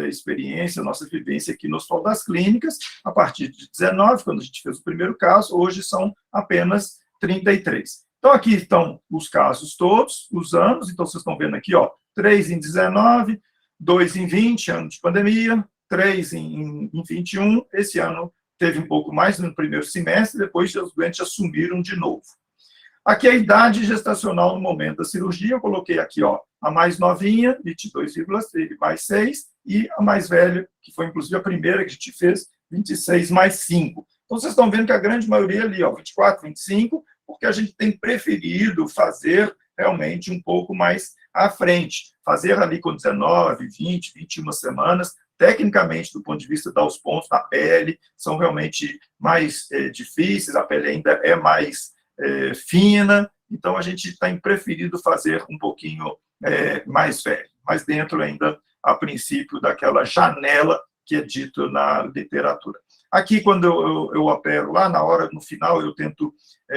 experiência, nossa vivência aqui no Hospital das Clínicas, a partir de 19, quando a gente fez o primeiro caso, hoje são apenas 33. Então, aqui estão os casos todos, os anos, então vocês estão vendo aqui, 3 em 19, 2 em 20, ano de pandemia, 3 em 21, esse ano teve um pouco mais no primeiro semestre, depois os doentes assumiram de novo. Aqui a idade gestacional no momento da cirurgia, eu coloquei aqui, a mais novinha, 22,3 mais 6, e a mais velha, que foi inclusive a primeira que a gente fez, 26 mais 5. Então, vocês estão vendo que a grande maioria ali, 24, 25, porque a gente tem preferido fazer realmente um pouco mais à frente. Fazer ali com 19, 20, 21 semanas, tecnicamente, do ponto de vista dos pontos da pele, são realmente mais difíceis, a pele ainda é mais fina, então a gente tem preferido fazer um pouquinho mais velho, mas dentro ainda, a princípio, daquela janela que é dito na literatura. Aqui, quando eu opero lá, na hora, no final, eu tento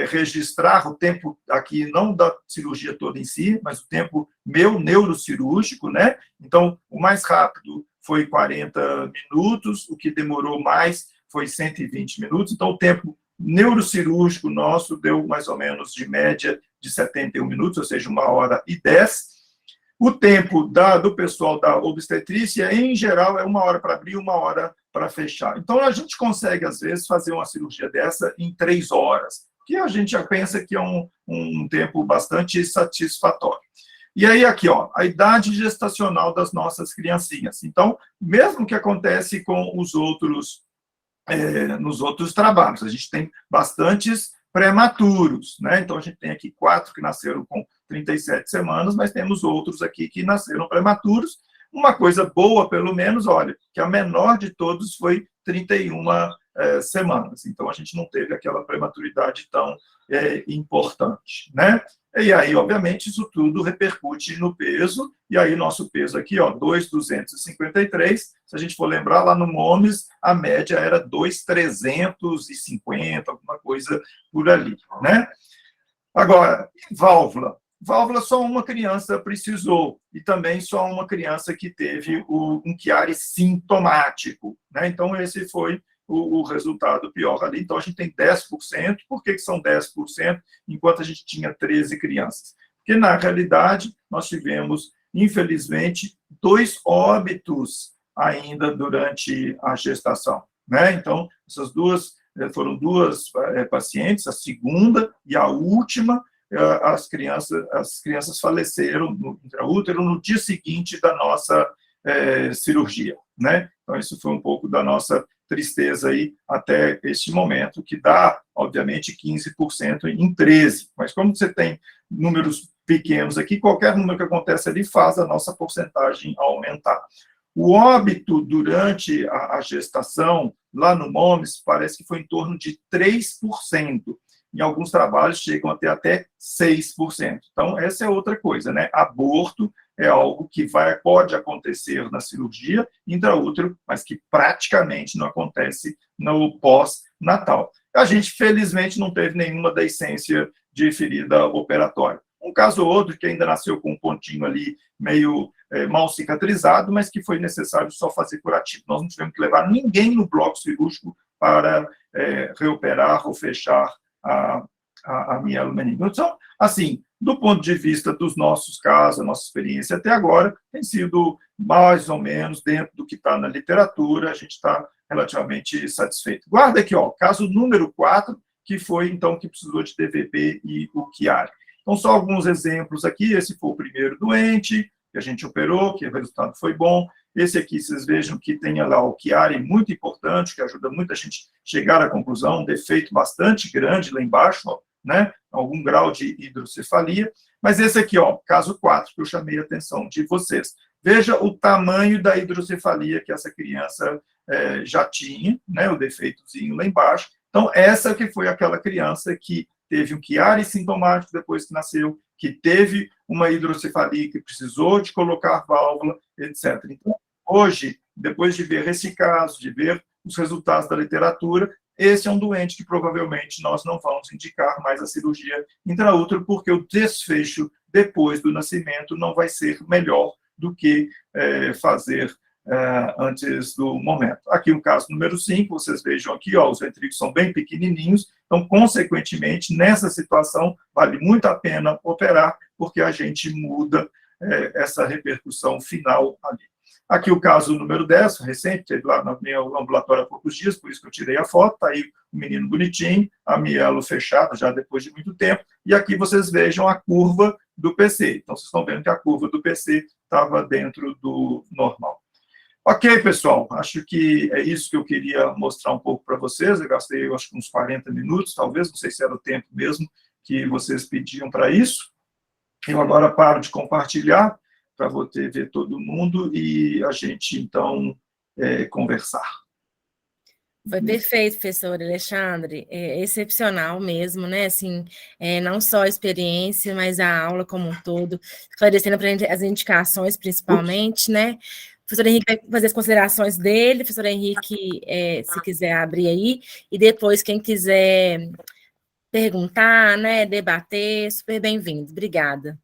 registrar o tempo aqui, não da cirurgia toda em si, mas o tempo meu neurocirúrgico, né? Então, o mais rápido foi 40 minutos, o que demorou mais foi 120 minutos, então o tempo neurocirúrgico nosso deu mais ou menos de média de 71 minutos, ou seja, 1h10. O tempo do pessoal da obstetrícia, em geral, é 1 hora para abrir, 1 hora para fechar. Então, a gente consegue, às vezes, fazer uma cirurgia dessa em 3 horas, que a gente já pensa que é um tempo bastante satisfatório. E aí, aqui, a idade gestacional das nossas criancinhas. Então, mesmo que acontece com os outros nos outros trabalhos. A gente tem bastantes prematuros, né? Então, a gente tem aqui 4 que nasceram com 37 semanas, mas temos outros aqui que nasceram prematuros. Uma coisa boa, pelo menos, olha, que a menor de todos foi 31 semanas. Então, a gente não teve aquela prematuridade tão importante, né? E aí, obviamente, isso tudo repercute no peso, e aí nosso peso aqui, 2,253, se a gente for lembrar, lá no MOMES, a média era 2,350, alguma coisa por ali, né? Agora, válvula. Válvula só uma criança precisou, e também só uma criança que teve um Chiari sintomático, né? Então, esse foi o resultado pior ali. Então, a gente tem 10%. Por que são 10%, enquanto a gente tinha 13 crianças? Porque, na realidade, nós tivemos, infelizmente, 2 óbitos ainda durante a gestação, né? Então, essas foram duas pacientes, a segunda e a última, as crianças faleceram no intraútero no dia seguinte da nossa cirurgia, né? Então, isso foi um pouco da nossa tristeza aí até este momento, que dá, obviamente, 15% em 13%. Mas como você tem números pequenos aqui, qualquer número que acontece ali faz a nossa porcentagem aumentar. O óbito durante a gestação, lá no MOMES, parece que foi em torno de 3%. Em alguns trabalhos chegam até 6%. Então, essa é outra coisa, né? Aborto é algo que pode acontecer na cirurgia intraútero, mas que praticamente não acontece no pós-natal. A gente, felizmente, não teve nenhuma deiscência de ferida operatória. Um caso ou outro que ainda nasceu com um pontinho ali meio mal cicatrizado, mas que foi necessário só fazer curativo. Nós não tivemos que levar ninguém no bloco cirúrgico para reoperar ou fechar a mielomeningite. Então, assim, do ponto de vista dos nossos casos, a nossa experiência até agora tem sido mais ou menos dentro do que está na literatura, a gente está relativamente satisfeito. Guarda aqui, ó, caso número 4, que foi, então, que precisou de DVP e o Chiari. Então, só alguns exemplos aqui. Esse foi o primeiro doente que a gente operou, que o resultado foi bom. Esse aqui, vocês vejam que tem lá o Chiari, muito importante, que ajuda muita gente a chegar à conclusão, um defeito bastante grande lá embaixo, ó, né? Algum grau de hidrocefalia. Mas esse aqui, ó, caso 4, que eu chamei a atenção de vocês. Veja o tamanho da hidrocefalia que essa criança já tinha, né? O defeitozinho lá embaixo. Então, essa que foi aquela criança que teve um Chiari sintomático depois que nasceu, que teve uma hidrocefalia, que precisou de colocar válvula, etc. Então, hoje, depois de ver esse caso, de ver os resultados da literatura, esse é um doente que provavelmente nós não vamos indicar mais a cirurgia intraútero, porque o desfecho depois do nascimento não vai ser melhor do que fazer antes do momento. Aqui o caso número 5, vocês vejam aqui, ó, os ventrículos são bem pequenininhos, então, consequentemente, nessa situação, vale muito a pena operar, porque a gente muda essa repercussão final ali. Aqui o caso número 10, recente, teve lá no meu ambulatório há poucos dias, por isso que eu tirei a foto, tá aí o menino bonitinho, a mielo fechada já depois de muito tempo, e aqui vocês vejam a curva do PC. Então, vocês estão vendo que a curva do PC estava dentro do normal. Ok, pessoal, acho que é isso que eu queria mostrar um pouco para vocês. Eu gastei, acho que uns 40 minutos, talvez, não sei se era o tempo mesmo que vocês pediam para isso. Eu agora paro de compartilhar para poder ver todo mundo e a gente, então, conversar. Foi perfeito, professor Alexandre, excepcional mesmo, né, assim, não só a experiência, mas a aula como um todo, esclarecendo para a gente as indicações, principalmente, né. O professor Henrique vai fazer as considerações dele, professor Henrique, se quiser abrir aí, e depois, quem quiser perguntar, né, debater, super bem-vindo. Obrigada.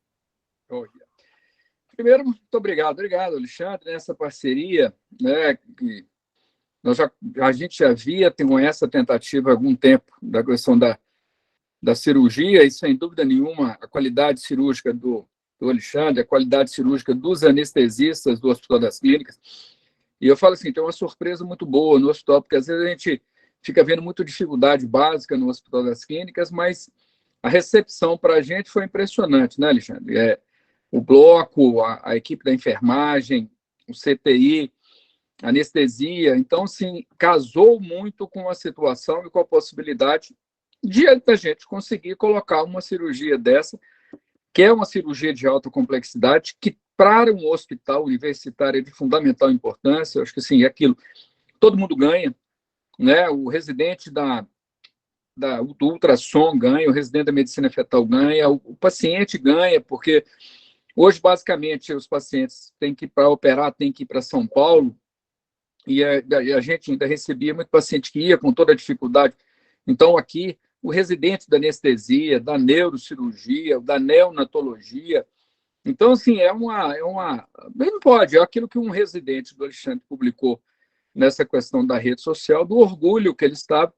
Primeiro, muito obrigado, Alexandre, nessa parceria, né, que a gente já via com essa tentativa há algum tempo da questão da cirurgia, e sem dúvida nenhuma a qualidade cirúrgica do Alexandre, a qualidade cirúrgica dos anestesistas do Hospital das Clínicas. E eu falo assim, tem uma surpresa muito boa no hospital, porque às vezes a gente fica vendo muita dificuldade básica no Hospital das Clínicas, mas a recepção para a gente foi impressionante, né, Alexandre? O bloco, a equipe da enfermagem, o CTI, anestesia. Então, sim, casou muito com a situação e com a possibilidade de a gente conseguir colocar uma cirurgia dessa, que é uma cirurgia de alta complexidade, que para um hospital universitário é de fundamental importância. Eu acho que, sim, é aquilo. Todo mundo ganha, né? O residente do ultrassom ganha, o residente da medicina fetal ganha, o paciente ganha, porque hoje, basicamente, os pacientes têm que ir para operar, têm que ir para São Paulo, e a gente ainda recebia muito paciente que ia com toda a dificuldade. Então, aqui, o residente da anestesia, da neurocirurgia, da neonatologia. Então, assim, não pode, é aquilo que um residente do Alexandre publicou nessa questão da rede social, do orgulho que ele estava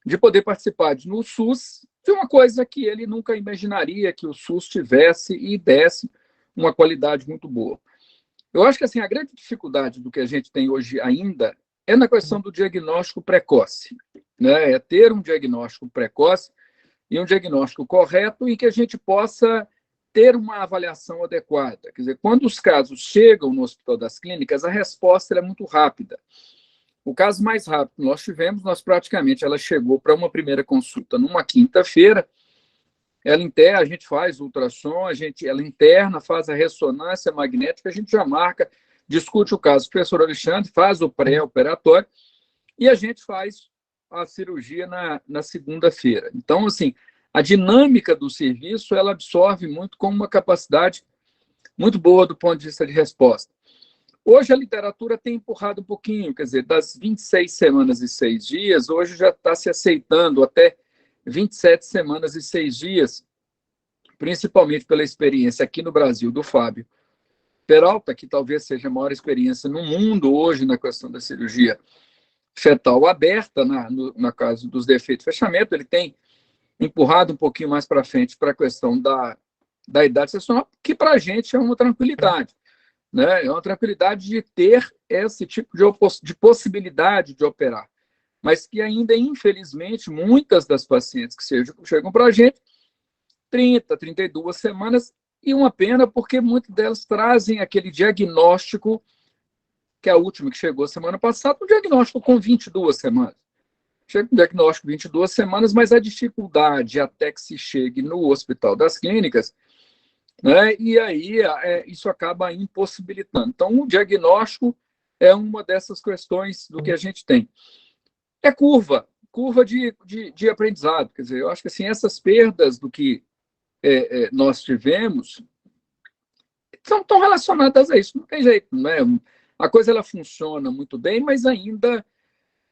de poder participar no SUS, de uma coisa que ele nunca imaginaria que o SUS tivesse e desse uma qualidade muito boa. Eu acho que assim, a grande dificuldade do que a gente tem hoje ainda é na questão do diagnóstico precoce, né? É ter um diagnóstico precoce e um diagnóstico correto em que a gente possa ter uma avaliação adequada. Quer dizer, quando os casos chegam no Hospital das Clínicas, a resposta é muito rápida. O caso mais rápido que nós tivemos, ela chegou para uma primeira consulta numa quinta-feira. A gente faz ultrassom, ela interna, faz a ressonância magnética, a gente já marca, discute o caso. O professor Alexandre faz o pré-operatório e a gente faz a cirurgia na segunda-feira. Então, assim, a dinâmica do serviço, ela absorve muito com uma capacidade muito boa do ponto de vista de resposta. Hoje a literatura tem empurrado um pouquinho, quer dizer, das 26 semanas e 6 dias, hoje já está se aceitando até 27 semanas e 6 dias, principalmente pela experiência aqui no Brasil do Fábio Peralta, que talvez seja a maior experiência no mundo hoje na questão da cirurgia fetal aberta, na caso dos defeitos de fechamento. Ele tem empurrado um pouquinho mais para frente para a questão da idade gestacional, que para a gente é uma tranquilidade, né? É uma tranquilidade de ter esse tipo de possibilidade de operar, mas que ainda, infelizmente, muitas das pacientes que chegam para a gente, 30, 32 semanas, e uma pena porque muitas delas trazem aquele diagnóstico, que é a última que chegou semana passada, um diagnóstico com 22 semanas. Chega com diagnóstico 22 semanas, mas a dificuldade até que se chegue no Hospital das Clínicas, né, e aí isso acaba impossibilitando. Então, o diagnóstico é uma dessas questões do que a gente tem. É curva de aprendizado. Quer dizer, eu acho que assim, essas perdas do que nós tivemos estão relacionadas a isso. Não tem jeito, né? A coisa ela funciona muito bem, mas ainda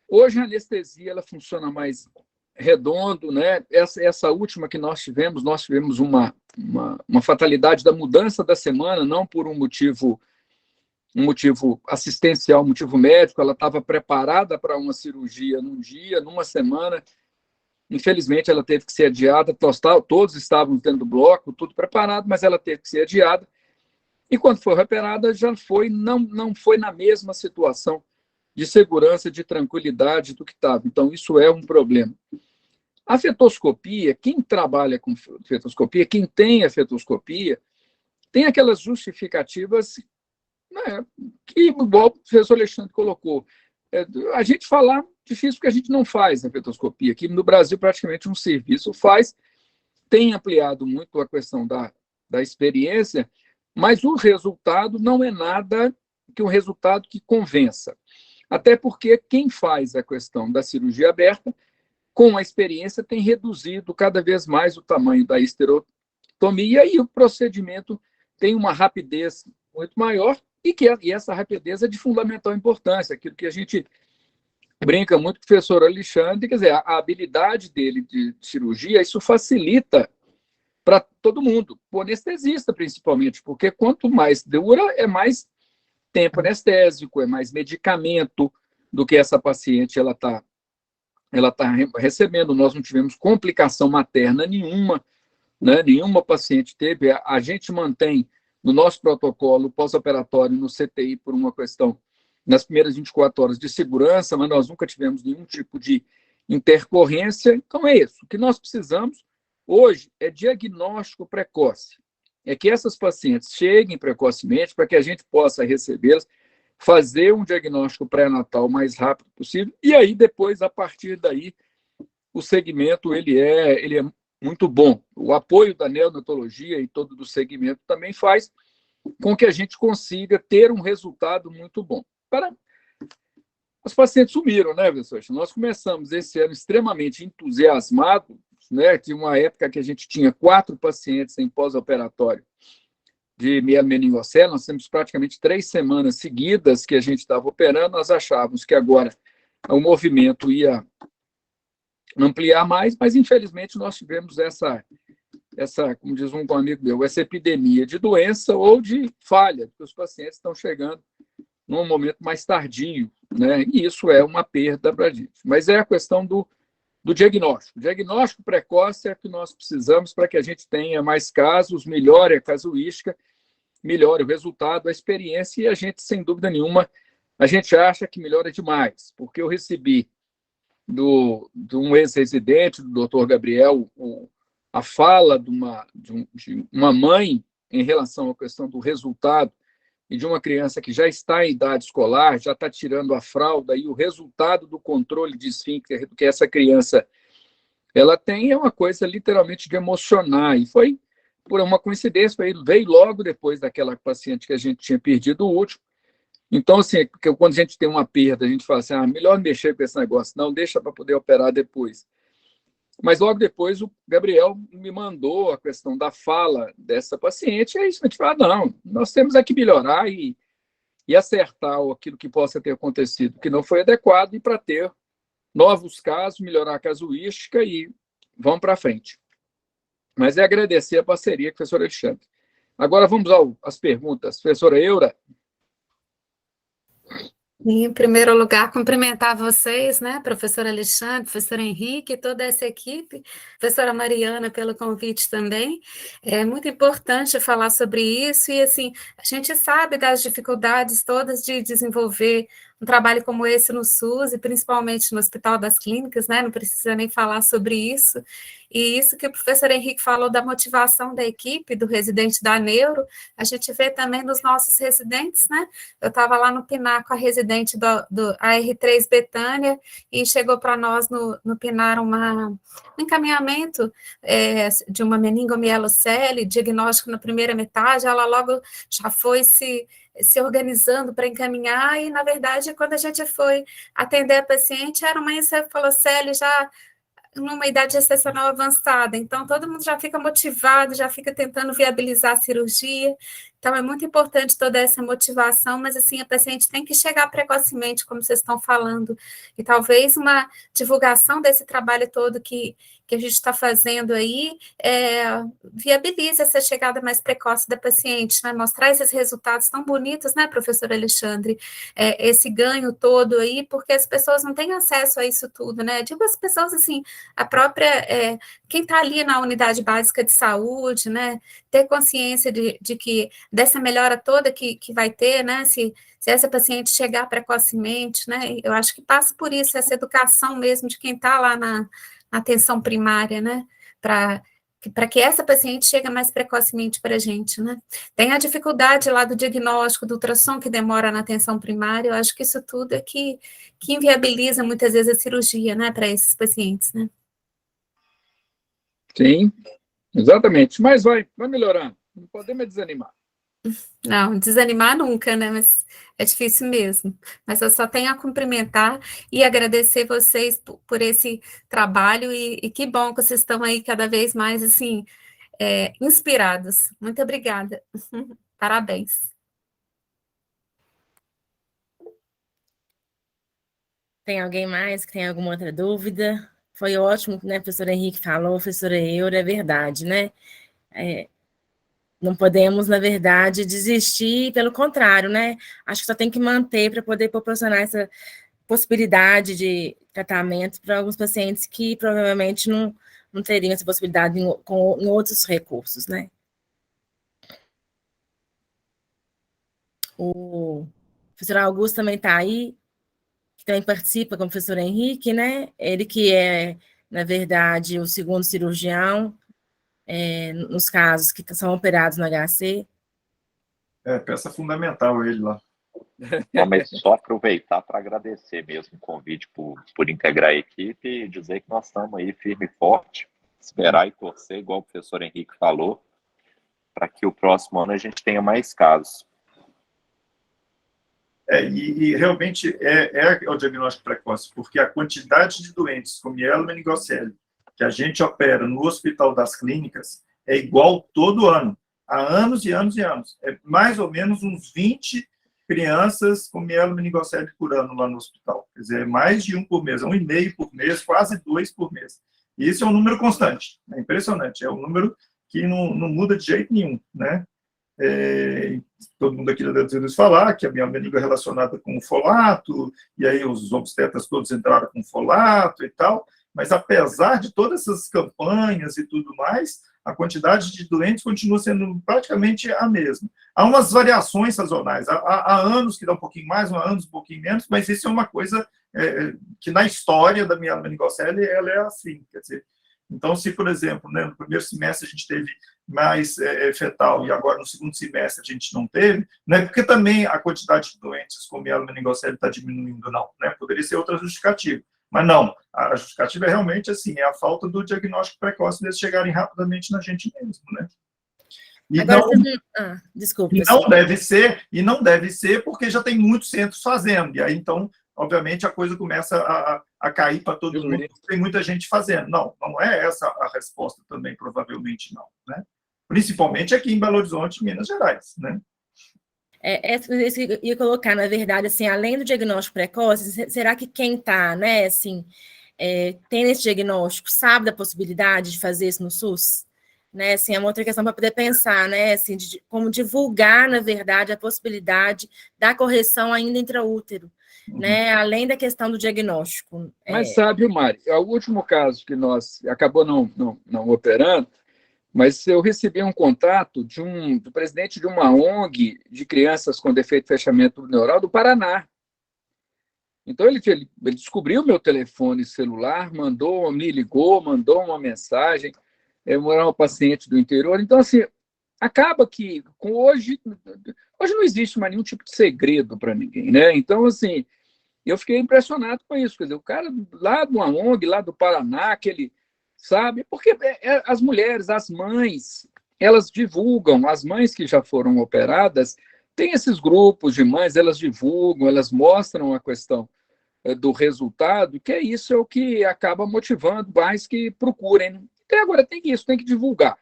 hoje a anestesia ela funciona mais redondo, né? Essa última que nós tivemos uma fatalidade da mudança da semana, não por um motivo assistencial, um motivo médico. Ela estava preparada para uma cirurgia num dia, numa semana. Infelizmente, ela teve que ser adiada. Todos estávamos dentro do bloco, tudo preparado, mas ela teve que ser adiada. E quando foi operada, não foi na mesma situação de segurança, de tranquilidade do que estava. Então, isso é um problema. A fetoscopia, quem trabalha com fetoscopia, quem tem a fetoscopia, tem aquelas justificativas, né, que, igual o professor Alexandre colocou, a gente falar difícil porque a gente não faz a fetoscopia. Aqui no Brasil, praticamente um serviço faz, tem ampliado muito a questão da experiência, mas o resultado não é nada que um resultado que convença. Até porque quem faz a questão da cirurgia aberta, com a experiência, tem reduzido cada vez mais o tamanho da esterotomia e o procedimento tem uma rapidez muito maior e essa rapidez é de fundamental importância, aquilo que a gente brinca muito com o professor Alexandre, quer dizer, a habilidade dele de cirurgia, isso facilita para todo mundo, o anestesista principalmente, porque quanto mais dura, é mais tempo anestésico, é mais medicamento do que essa paciente ela tá recebendo. Nós não tivemos complicação materna nenhuma, né? Nenhuma paciente teve. A gente mantém no nosso protocolo pós-operatório no CTI por uma questão nas primeiras 24 horas de segurança, mas nós nunca tivemos nenhum tipo de intercorrência. Então é isso. O que nós precisamos hoje é diagnóstico precoce. É que essas pacientes cheguem precocemente para que a gente possa recebê-las, fazer um diagnóstico pré-natal o mais rápido possível, e aí depois, a partir daí, o segmento ele é muito bom. O apoio da neonatologia e todo do segmento também faz com que a gente consiga ter um resultado muito bom. Os pacientes sumiram, né, professor? Nós começamos esse ano extremamente entusiasmados, né? Tinha uma época que a gente tinha 4 pacientes em pós-operatório de mielomeningocele. Nós temos praticamente 3 semanas seguidas que a gente estava operando. Nós achávamos que agora o movimento ia ampliar mais, mas infelizmente nós tivemos essa como diz um amigo meu, essa epidemia de doença ou de falha, que os pacientes estão chegando num momento mais tardio, né? E isso é uma perda para a gente. Mas é a questão do diagnóstico. O diagnóstico precoce é o que nós precisamos para que a gente tenha mais casos, melhore a casuística, melhore o resultado, a experiência, e a gente, sem dúvida nenhuma, a gente acha que melhora demais, porque eu recebi de um ex-residente, do Dr. Gabriel, a fala de uma mãe em relação à questão do resultado e de uma criança que já está em idade escolar, já está tirando a fralda, e o resultado do controle de esfíncter que essa criança ela tem é uma coisa literalmente de emocionar. E foi por uma coincidência, veio logo depois daquela paciente que a gente tinha perdido o último. Então, assim, quando a gente tem uma perda, a gente fala assim, melhor mexer com esse negócio, não, deixa para poder operar depois. Mas logo depois o Gabriel me mandou a questão da fala dessa paciente, e é isso, a gente fala, não, nós temos que melhorar e acertar aquilo que possa ter acontecido, que não foi adequado, e para ter novos casos, melhorar a casuística e vamos para frente. Mas é agradecer a parceria, professor Alexandre. Agora vamos às perguntas. Professora Eura. Em primeiro lugar, cumprimentar vocês, né, professor Alexandre, professor Henrique, toda essa equipe, professora Mariana pelo convite também. É muito importante falar sobre isso e, assim, a gente sabe das dificuldades todas de desenvolver um trabalho como esse no SUS e principalmente no Hospital das Clínicas, né, não precisa nem falar sobre isso. E isso que o professor Henrique falou da motivação da equipe, do residente da Neuro, a gente vê também nos nossos residentes, né? Eu estava lá no PINAR com a residente do AR3 Betânia e chegou para nós no PINAR um encaminhamento de uma meningomielocele, diagnóstico na primeira metade, ela logo já foi se organizando para encaminhar e, na verdade, quando a gente foi atender a paciente, era uma encefalocele já numa idade gestacional avançada, então todo mundo já fica motivado, já fica tentando viabilizar a cirurgia, então é muito importante toda essa motivação, mas assim, a paciente tem que chegar precocemente, como vocês estão falando, e talvez uma divulgação desse trabalho todo que a gente está fazendo aí, viabilize essa chegada mais precoce da paciente, né? Mostrar esses resultados tão bonitos, né, professor Alexandre, esse ganho todo aí, porque as pessoas não têm acesso a isso tudo, né? Digo as pessoas assim, a própria, quem está ali na unidade básica de saúde, né, ter consciência de que dessa melhora toda que vai ter, né, se essa paciente chegar precocemente, né, eu acho que passa por isso, essa educação mesmo de quem está lá na atenção primária, né, para que essa paciente chegue mais precocemente para a gente, né. Tem a dificuldade lá do diagnóstico, do ultrassom que demora na atenção primária, eu acho que isso tudo é que inviabiliza muitas vezes a cirurgia, né, para esses pacientes, né. Sim, exatamente, mas vai melhorando, não podemos desanimar. Não, desanimar nunca, né, mas é difícil mesmo, mas eu só tenho a cumprimentar e agradecer vocês por esse trabalho e que bom que vocês estão aí cada vez mais, assim, inspirados. Muito obrigada, parabéns. Tem alguém mais que tem alguma outra dúvida? Foi ótimo, né, o professor Henrique falou, professora Eura, é verdade, né? Não podemos, na verdade, desistir, pelo contrário, né? Acho que só tem que manter para poder proporcionar essa possibilidade de tratamento para alguns pacientes que provavelmente não teriam essa possibilidade em outros recursos, né? O professor Augusto também está aí, que também participa com o professor Henrique, né? Ele que é, na verdade, o segundo cirurgião nos casos que são operados no HC. Peça fundamental ele lá. Não, mas só aproveitar para agradecer mesmo o convite por integrar a equipe e dizer que nós estamos aí firme e forte, esperar e torcer, igual o professor Henrique falou, para que o próximo ano a gente tenha mais casos. E realmente é o diagnóstico precoce, porque a quantidade de doentes com mielomeningocele que a gente opera no Hospital das Clínicas é igual todo ano, há anos e anos e anos. É mais ou menos uns 20 crianças com mielomeningocele por ano lá no hospital. Quer dizer, mais de um por mês, 1,5 por mês, quase 2 por mês. E isso é um número constante, é impressionante, é um número que não muda de jeito nenhum, né? Todo mundo aqui já deve ter ouvido falar que a mielomeningo é relacionada com o folato, e aí os obstetras todos entraram com folato e tal, mas apesar de todas essas campanhas e tudo mais, a quantidade de doentes continua sendo praticamente a mesma. Há umas variações sazonais, há anos que dá um pouquinho mais, há anos um pouquinho menos, mas isso é uma coisa que na história da mielomeningocele ela é assim, quer dizer, então se, por exemplo, né, no primeiro semestre a gente teve mais fetal, e agora no segundo semestre a gente não teve, não é porque também a quantidade de doentes com mielomeningocele está diminuindo, não, né? Poderia ser outra justificativa, mas não, a justificativa é realmente assim, é a falta do diagnóstico precoce deles chegarem rapidamente na gente mesmo, né? E agora, não, desculpa, e não deve ser porque já tem muitos centros fazendo, e aí então, obviamente, a coisa começa a cair para todo mundo, tem muita gente fazendo. Não, não é essa a resposta também, provavelmente não, né? Principalmente aqui em Belo Horizonte, Minas Gerais, né? Isso que eu ia colocar, na verdade, assim, além do diagnóstico precoce, será que quem está, né, assim, tem esse diagnóstico, sabe da possibilidade de fazer isso no SUS? Né, assim, é uma outra questão para poder pensar, né, assim, de como divulgar, na verdade, a possibilidade da correção ainda intraútero, né, além da questão do diagnóstico. Mas sabe, Mari, o último caso que nós acabou não operando, mas eu recebi um contato do presidente de uma ONG de crianças com defeito de fechamento neural do Paraná. Então, ele descobriu meu telefone celular, me ligou, mandou uma mensagem, eu era uma paciente do interior. Então, assim, acaba que hoje não existe mais nenhum tipo de segredo para ninguém, né? Então, assim, eu fiquei impressionado com isso. Quer dizer, o cara lá de uma ONG, lá do Paraná, que ele sabe, porque as mulheres, as mães, elas divulgam, as mães que já foram operadas, tem esses grupos de mães, elas divulgam, elas mostram a questão do resultado, que isso é o que acaba motivando mais que procurem. Então, agora tem que divulgar.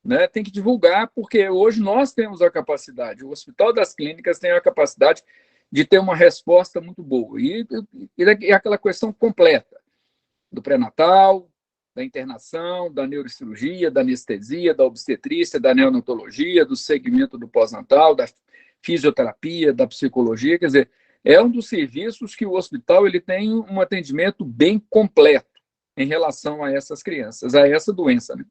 Né? Tem que divulgar, porque hoje nós temos a capacidade, o Hospital das Clínicas tem a capacidade de ter uma resposta muito boa. E aquela questão completa do pré-natal, da internação, da neurocirurgia, da anestesia, da obstetrícia, da neonatologia, do segmento do pós-natal, da fisioterapia, da psicologia. Quer dizer, é um dos serviços que o hospital ele tem um atendimento bem completo em relação a essas crianças, a essa doença, né?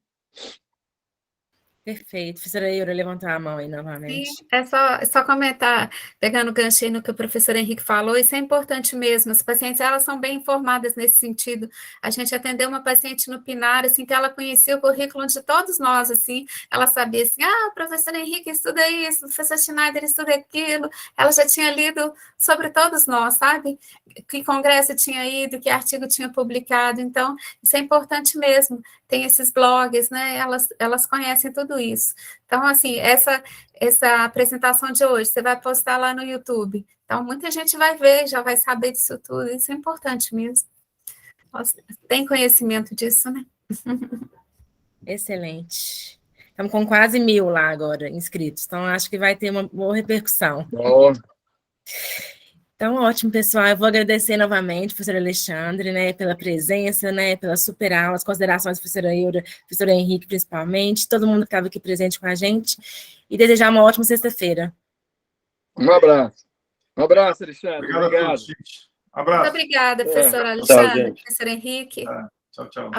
Perfeito. Professora Eura, levantar a mão aí novamente. Sim, é só comentar, pegando o gancho aí no que o professor Henrique falou, isso é importante mesmo, as pacientes, elas são bem informadas nesse sentido. A gente atendeu uma paciente no Pinar, assim, que ela conhecia o currículo de todos nós, assim, ela sabia assim, o professor Henrique estuda isso, o professor Schneider estuda aquilo, ela já tinha lido sobre todos nós, sabe? Que congresso tinha ido, que artigo tinha publicado, então, isso é importante mesmo. Tem esses blogs, né, elas conhecem tudo isso. Então, assim, essa apresentação de hoje, você vai postar lá no YouTube. Então, muita gente vai ver, já vai saber disso tudo. Isso é importante mesmo. Tem conhecimento disso, né? Excelente. Estamos com quase 1.000 lá agora, inscritos. Então, acho que vai ter uma boa repercussão. Então, ótimo, pessoal. Eu vou agradecer novamente, professor Alexandre, né, pela presença, né, pela super aula, as considerações da professora Eura, professor Henrique, principalmente, todo mundo que estava aqui presente com a gente, e desejar uma ótima sexta-feira. Um abraço. Um abraço, Alexandre. Obrigado a todos, gente. Um abraço. Muito obrigada, professor Alexandre, professor Henrique. Tchau, tchau.